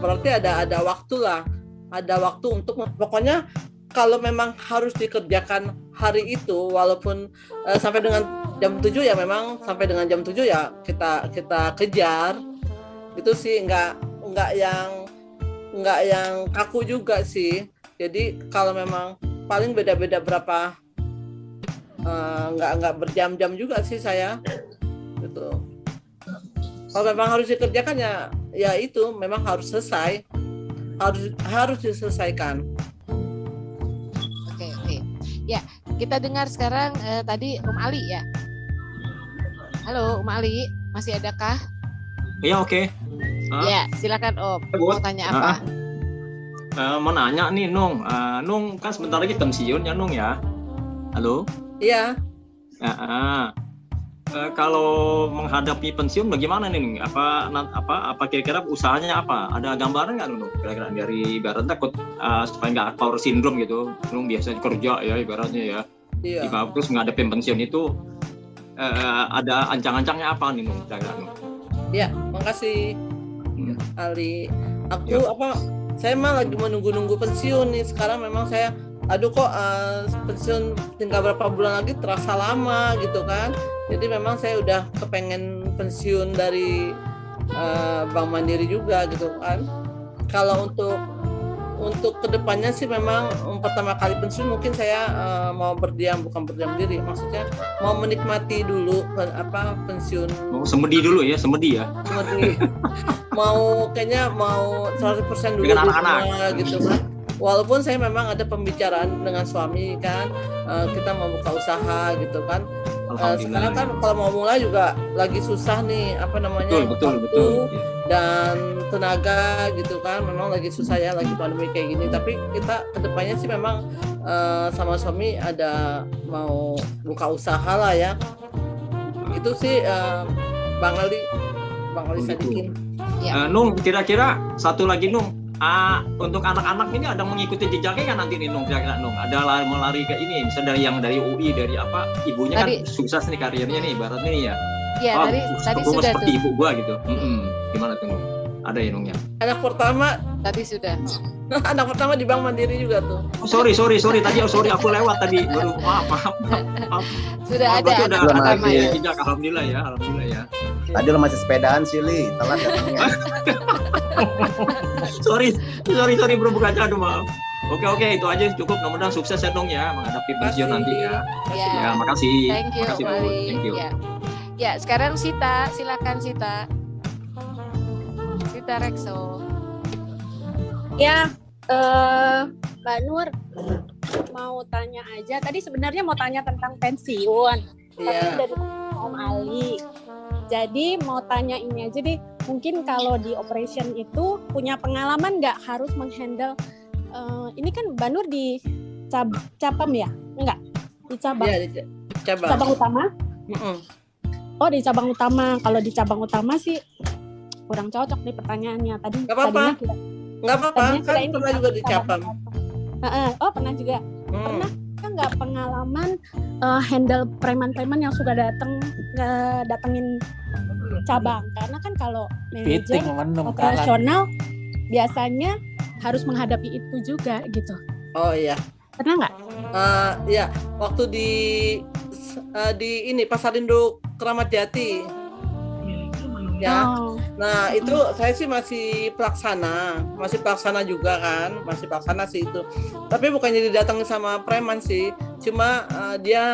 berarti ada waktu lah, ada waktu untuk pokoknya kalau memang harus dikerjakan hari itu walaupun sampai dengan jam 7 ya memang sampai dengan jam 7 ya kita kejar itu sih, nggak yang kaku juga sih. Jadi kalau memang paling beda-beda berapa, nggak berjam-jam juga sih saya gitu. Kalau memang harus dikerjakan ya itu memang harus selesai, harus diselesaikan. Oke. Ya, kita dengar sekarang tadi Ali ya. Halo Ali, masih adakah? Iya, oke. Ya, silakan Om. Mau tanya apa? Mau nanya nih Nung. Nung kan sebentar lagi pensiun ya Nung ya. Halo? Iya. Kalau menghadapi pensiun bagaimana nih? Apa kira-kira usahanya apa? Ada gambaran nggak Nung? Kira-kira dari ibarat takut supaya nggak power syndrome gitu. Nung biasa kerja ya ibaratnya ya. Iya. Terus menghadapi pensiun itu ada ancang-ancangnya apa nih Nung? Kira-kira Nung? Ya, makasih Ali. Saya mah lagi menunggu pensiun nih. Sekarang memang saya pensiun tinggal berapa bulan lagi terasa lama gitu kan. Jadi memang saya udah kepengen pensiun dari Bank Mandiri juga gitu kan. Kalau untuk kedepannya sih memang pertama kali pensiun mungkin saya mau bukan berdiam diri, maksudnya mau menikmati dulu pensiun. Mau semedi dulu ya, semedi. Kayaknya mau 100% dulu dengan anak-anak gitu kan. Walaupun saya memang ada pembicaraan dengan suami kan, kita mau buka usaha gitu kan. Sekarang kan kalau mau mulai juga lagi susah nih betul. Dan tenaga gitu kan, memang lagi susah ya, lagi pandemi kayak gini. Tapi kita kedepannya sih memang sama suami ada mau buka usaha lah ya. Itu sih Bang Ali Sadikin. Nung, kira-kira satu lagi Nung. Untuk anak-anak ini ada mengikuti jejaknya kan nanti nih Nung, kira-kira Nung ada melari ke ini, misalnya dari UI dari ibunya kan sukses nih karirnya nih ibaratnya nih ya. Iya, tadi sudah seperti tuh. ibu gua gitu. Gimana tuh Nung? Ada ya Nung ya? Anak pertama tadi sudah. Anak pertama di Bank Mandiri juga tuh. Sorry tadi aku lewat tadi. Baru maaf. Sudah ada anak pertama ya. Jejak, alhamdulillah ya. Tadi lo masih sepedaan sih, Li. Telat datangnya. sorry bro, bukan aduh maaf. Oke, itu aja cukup. Mudah-mudahan sukses ya Nung ya menghadapi pensiun nanti ya. Ya, makasih. Thank you. Thank you. Ya, sekarang Sita, silakan Sita Rekso. Ya, Mbak Nur mau tanya aja. Tadi sebenarnya mau tanya tentang pensiun, tapi dari Om Ali. Jadi mau tanya ini aja deh. Mungkin kalau di operation itu punya pengalaman nggak harus menghandle? Ini kan Mbak Nur di Capem ya? Enggak, di cabang. Iya, di cabang utama. Oh, di cabang utama. Kalau di cabang utama sih kurang cocok nih pertanyaannya tadi. Nggak apa-apa, kan pernah juga di Capem. Oh, pernah juga. Pernah kan nggak pengalaman handle preman-preman yang suka datengin cabang? Karena kan kalau manajer operasional biasanya harus menghadapi itu juga gitu. Oh iya. Pernah nggak? Ya, waktu di ini Pasar Induk Keramat Jati. Ya. Nah, itu saya sih masih pelaksana juga kan, masih pelaksana sih itu. Tapi bukannya didatangin sama preman sih, cuma dia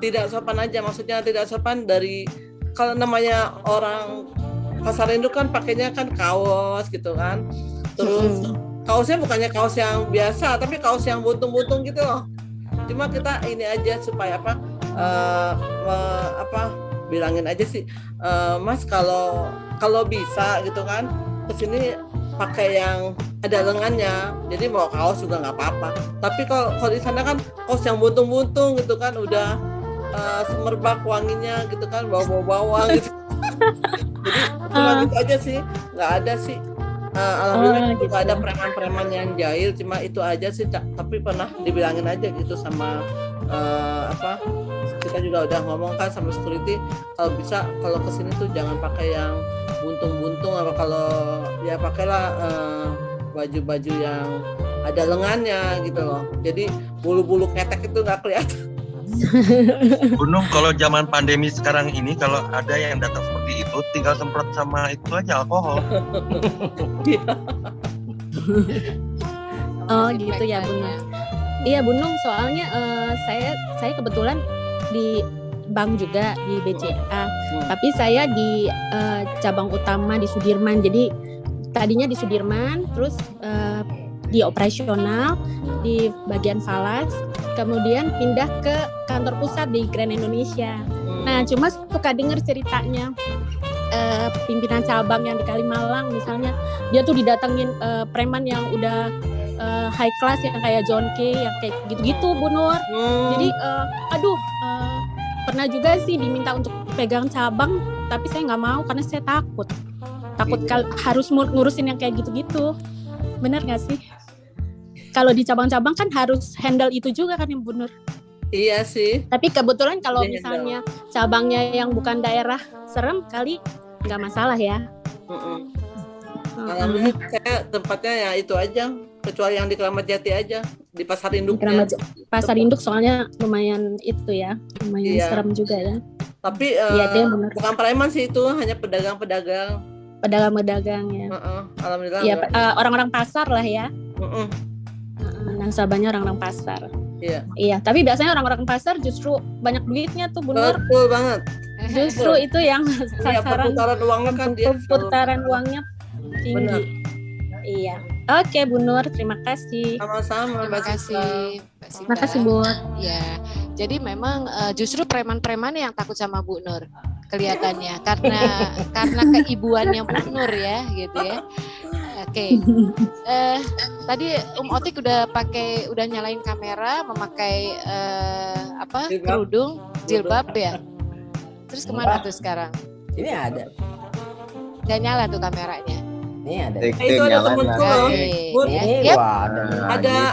tidak sopan aja, maksudnya tidak sopan dari kalau namanya orang Pasar Induk kan pakainya kan kaos gitu kan. Terus kaosnya bukannya kaos yang biasa, tapi kaos yang buntung-buntung gitu loh. Cuma kita ini aja supaya bilangin aja sih, Mas kalau bisa gitu kan kesini pakai yang ada lengannya, jadi mau kaos juga nggak apa-apa. Tapi kalau di sana kan kaos yang buntung-buntung gitu kan, udah semerbak wanginya gitu kan, bau bawang gitu. Jadi cuma gitu aja sih, nggak ada sih. Alhamdulillah gitu. Nggak ada preman-preman yang jahil, cuma itu aja sih. Tapi pernah dibilangin aja gitu sama kita juga udah ngomong kan sama security, kalau bisa kalau kesini tuh jangan pakai yang buntung-buntung, apa kalau ya pakailah baju-baju yang ada lengannya gitu loh, jadi bulu-bulu ketek itu nggak kelihatan. Gunung, kalau zaman pandemi sekarang ini kalau ada yang datang seperti itu tinggal semprot sama itu aja alkohol. Oh gitu ya Bu Nung. Iya Bu Nung, soalnya saya kebetulan di bank juga di BCA, tapi saya di cabang utama di Sudirman. Jadi tadinya di Sudirman, terus di operasional di bagian falas, kemudian pindah ke kantor pusat di Grand Indonesia. Nah, cuma suka dengar ceritanya pimpinan cabang yang di Kalimalang misalnya, dia tuh didatengin preman yang udah high class yang kayak John K, yang kayak gitu-gitu Bu Nur. Jadi pernah juga sih diminta untuk pegang cabang, tapi saya nggak mau karena saya takut harus ngurusin yang kayak gitu-gitu. Bener nggak sih? Kalau di cabang-cabang kan harus handle itu juga kan Bu Nur? Iya sih. Tapi kebetulan kalau misalnya cabangnya yang bukan daerah serem kali nggak masalah ya. Alhamdulillah saya tempatnya ya itu aja, kecuali yang di Keramat Jati aja, di Pasar Induk. Pasar Induk soalnya lumayan itu ya, lumayan serem juga ya. Tapi bukan preman sih itu, hanya pedagang-pedagang. pedagang-pedagangnya. Alhamdulillah. Ya, orang-orang pasar lah ya. Nasabahnya orang-orang pasar. Iya. Iya, tapi biasanya orang-orang pasar justru banyak duitnya tuh, Bu Nur. Betul banget. Justru itu yang sasaran perputaran uangnya kan dia perputaran uangnya tinggi. Benar. Iya. Oke, Bu Nur, terima kasih. Sama-sama. Terima kasih, Mbak Sita. Terima kasih, Bu. Ya, jadi memang justru preman-preman yang takut sama Bu Nur kelihatannya karena keibuannya Bu Nur ya, gitu ya. Oke. Tadi Otik udah nyalain kamera, memakai kerudung, jilbab ya. Terus kemana tuh sekarang? Ini ada. Gak nyala tuh kameranya. Ini ada. Itu ada temanku loh. Bun. Yep.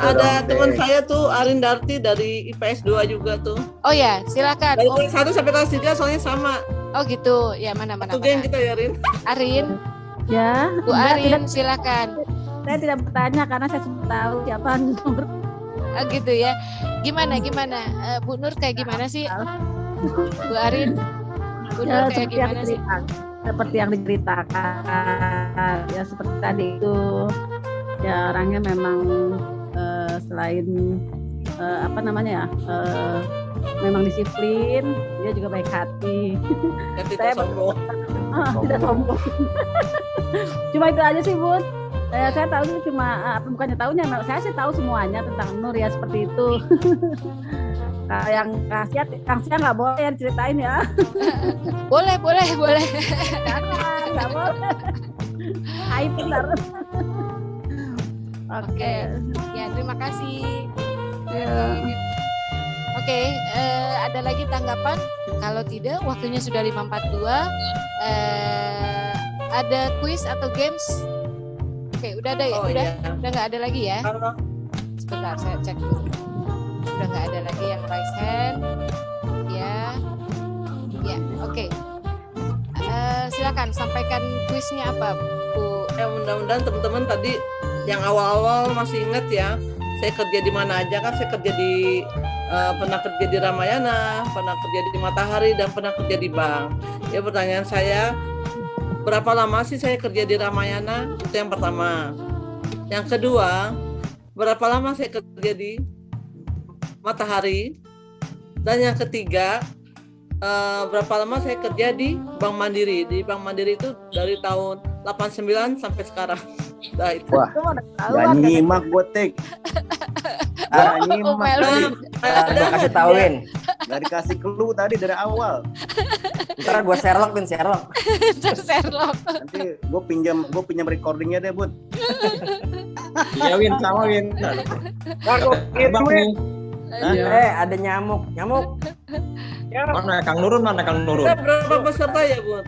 Ada teman saya tuh Arin Darti dari IPS 2 juga tuh. Oh ya, silakan. Dari kelas 1 sampai kelas 3 soalnya sama. Oh gitu. Ya mana. Satu geng kita ya, Arin. Arin. Ya. Bu Arin, silakan. Saya tidak bertanya karena saya sudah tahu siapa Nur. Oh gitu ya. Gimana? Bu Nur kayak gimana sih? Bu Arin. Bu Nur kayak gimana sih? Seperti yang diceritakan, ya seperti tadi itu, ya orangnya memang selain memang disiplin, dia juga baik hati. Tidak sombong. Tidak sombong. Cuma itu aja sih, Bun. Saya tahu cuma bukannya tahunya, saya sih tahu semuanya tentang Nur ya seperti itu. Yang Kang Sia nggak boleh ya ceritain ya. Boleh. Nggak boleh. Aib benar. Oke. Ya, terima kasih. Ya. Oke, ada lagi tanggapan? Kalau tidak, waktunya sudah 5.42. Ada quiz atau games? Oke, udah ada ya? Udah nggak ada lagi ya? Sebentar, saya cek dulu. Udah nggak ada lagi yang raise hand. Ya, oke. Silakan sampaikan kuisnya apa, Bu? Ya mudah-mudahan teman-teman tadi yang awal-awal masih ingat ya. Saya kerja di mana aja kan? Saya kerja di pernah kerja di Ramayana, pernah kerja di Matahari, dan pernah kerja di bank. Ya pertanyaan saya, berapa lama sih saya kerja di Ramayana? Itu yang pertama. Yang kedua, berapa lama saya kerja di Matahari? Dan yang ketiga, berapa lama saya kerja di Bank Mandiri? Di Bank Mandiri itu dari tahun 89 sampai sekarang. Nah, itu. Wah, gak nyimak gue Tik. Nyimak. Gue kasih tauin. Gak dikasih clue tadi dari awal. Ntar gue Sherlock. Sherlock. Nanti gue pinjam recordingnya deh, Bun. Iya, Win, sama Win. Ada nyamuk. Mana Kang Nurun? Ada berapa peserta ya, Bun?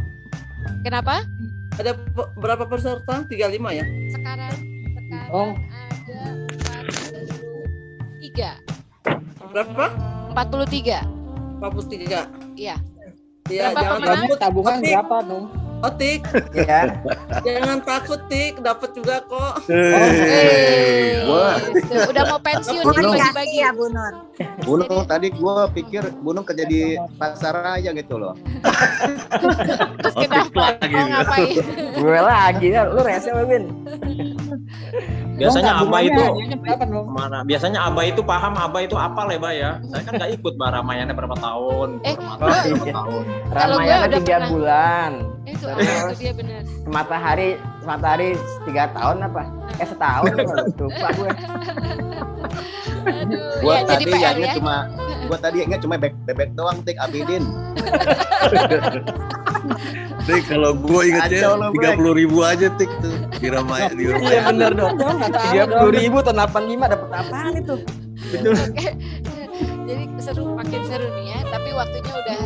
Kenapa? Ada berapa peserta? 35 ya? Sekarang Oh. ada 43. Berapa? 43. 43. Iya. Iya, Berapa jangan pemenang? takut. Tabungan Tik. berapa dong? Tik. Ya. Jangan takut, Tik. Dapat juga kok. Wah. Udah mau pensiun Bunung. nih bagi-bagi ya Bu Nur. Bunung tadi gue pikir Bunung kerja di pasar aja gitu loh. Terus kenapa? Mau ngapain? Gue lagi ya, lu rese Win. Biasanya Abah itu berapa dong? mana? Biasanya Abah itu paham, Abah itu apa ya, Mbak ya? Saya kan nggak ikut Mbak Ramayana berapa tahun. Berapa tahun. Ramayana udah 3 pernah. bulan. Itu itu dia benar. Matahari 3 tahun apa? Setahun lupa gue. Gue Ya, jadi tadi PR ingat ya. cuma bebek doang Tik Abidin. Tik kalau gue ingetnya Kacau lo, Bek. 30.000 aja Tik tuh di Ramayana. Iya bener dong. 30.000 atau 85 dapat apaan itu? Oke. Jadi makin seru nih ya, tapi waktunya udah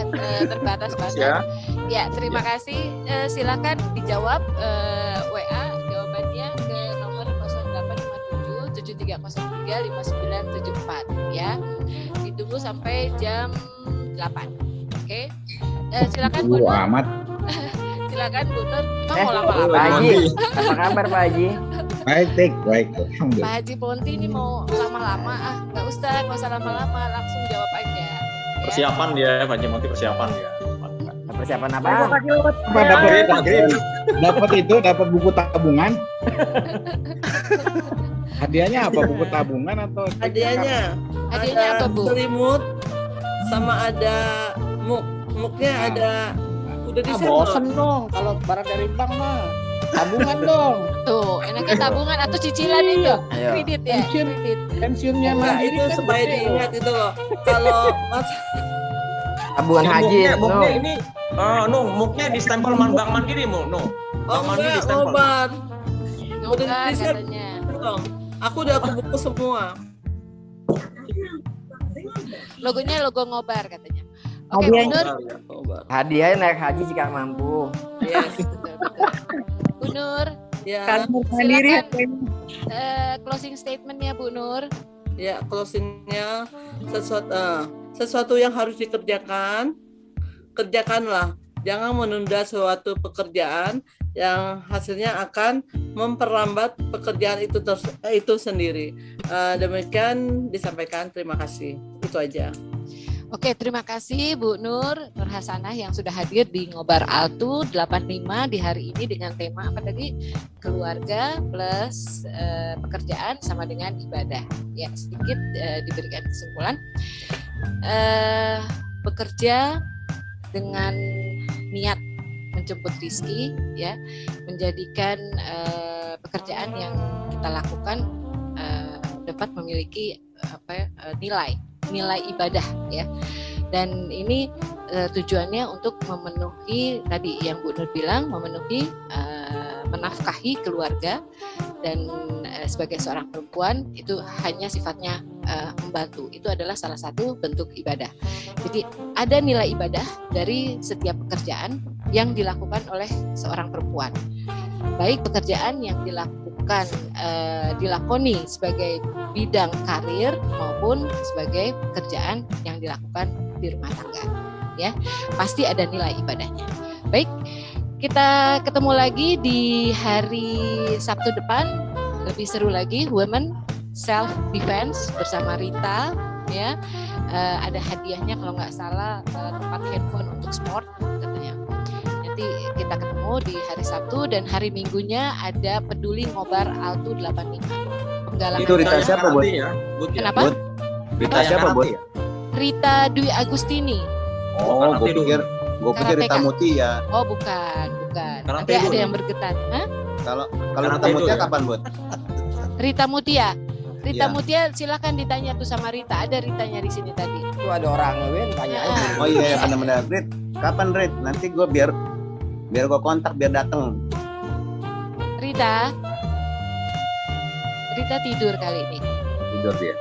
terbatas banget. Ya, terima kasih. Silakan dijawab WA jawabannya ke nomor 0857 7303 5974 ya. Ditunggu sampai jam 8. Oke. Silakan Bu Nur. amat. Silakan Bu Nur. Emang mau lama-lama? Pak Haji, apa kabar Pak Haji? Baik. Pak Haji Ponti ini mau lama-lama? Nggak usah lama-lama, langsung jawab aja. Ya. Persiapan dia, Pak Haji Monti persiapan dia. Persiapan apa? Dapat buku tabungan. Hadiahnya apa? Buku tabungan atau Hadiahnya apa, Bu? Selimut sama ada muknya ada udah desain. Bosen dong kalau barang dari bank mah. Tabungan dong. Tuh, enaknya tabungan atau cicilan itu. Kredit ya. Pensiunnya Enggak, mandiri itu kan supaya gede. diingat itu loh. Kalau Mas Tabungan haji. Muknya ini, muknya di stempel Bank Mandiri, Bank Mandiri di stempel. Ngobar. Ngobar Udah desain katanya. dong. Aku udah buku semua. Logonya logo ngobar katanya. Oke, Nur. Hadiahnya naik haji jika mampu. Yes. Bu Nur. Ya. Silakan closing statementnya Bu Nur. Ya, closingnya sesuatu yang harus dikerjakan, kerjakanlah. Jangan menunda suatu pekerjaan yang hasilnya akan memperlambat pekerjaan itu sendiri. Demikian disampaikan. Terima kasih. Itu aja. Oke, terima kasih Bu Nur Hasanah yang sudah hadir di Ngobar Altu 85 di hari ini dengan tema apa tadi? Keluarga plus pekerjaan sama dengan ibadah. Ya, sedikit diberikan kesimpulan. Bekerja dengan niat menjemput rizki, ya, menjadikan pekerjaan yang kita lakukan dapat memiliki nilai ibadah, ya. Dan ini tujuannya untuk memenuhi tadi yang Bu Nur bilang, memenuhi menafkahi keluarga, dan sebagai seorang perempuan itu hanya sifatnya membantu. Itu adalah salah satu bentuk ibadah. Jadi ada nilai ibadah dari setiap pekerjaan yang dilakukan oleh seorang perempuan. Baik pekerjaan yang dilakoni sebagai bidang karir maupun sebagai pekerjaan yang dilakukan di rumah tangga, ya, pasti ada nilai ibadahnya. Baik, kita ketemu lagi di hari Sabtu depan, lebih seru lagi, Women Self Defense bersama Rita, ya. Ada hadiahnya kalau nggak salah tempat handphone untuk sport katanya. Nanti kita ketemu di hari Sabtu, dan hari Minggunya ada Peduli Ngobar Altu 85. Penggalangan. Itu Rita siapa, Bud? Kenapa? Rita siapa, Bud? Rita Dwi Agustini. Oh, gue pikir Rita Mutia. Oh, bukan. Nanti ada yang bergetar. Hah? Kalau Rita Mutia kapan, Bud? Rita Mutia. Rita Iya. Mutia silakan ditanya tuh sama Rita. Ada Ritanya di sini tadi. Itu ada orangnya, Win, tanya aja. Oh iya, benar-benar. Rit, kapan Rit? Nanti gue biar gue kontak biar dateng. Rita tidur kali ini. Tidur dia.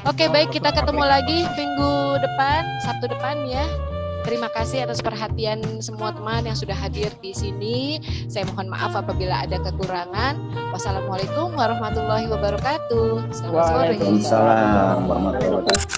Oke, baik, kita ketemu lagi minggu depan, Sabtu depan, ya. Terima kasih atas perhatian semua teman yang sudah hadir di sini. Saya mohon maaf apabila ada kekurangan. Wassalamualaikum warahmatullahi wabarakatuh. Selamat sore. Waalaikumsalam warahmatullahi wabarakatuh.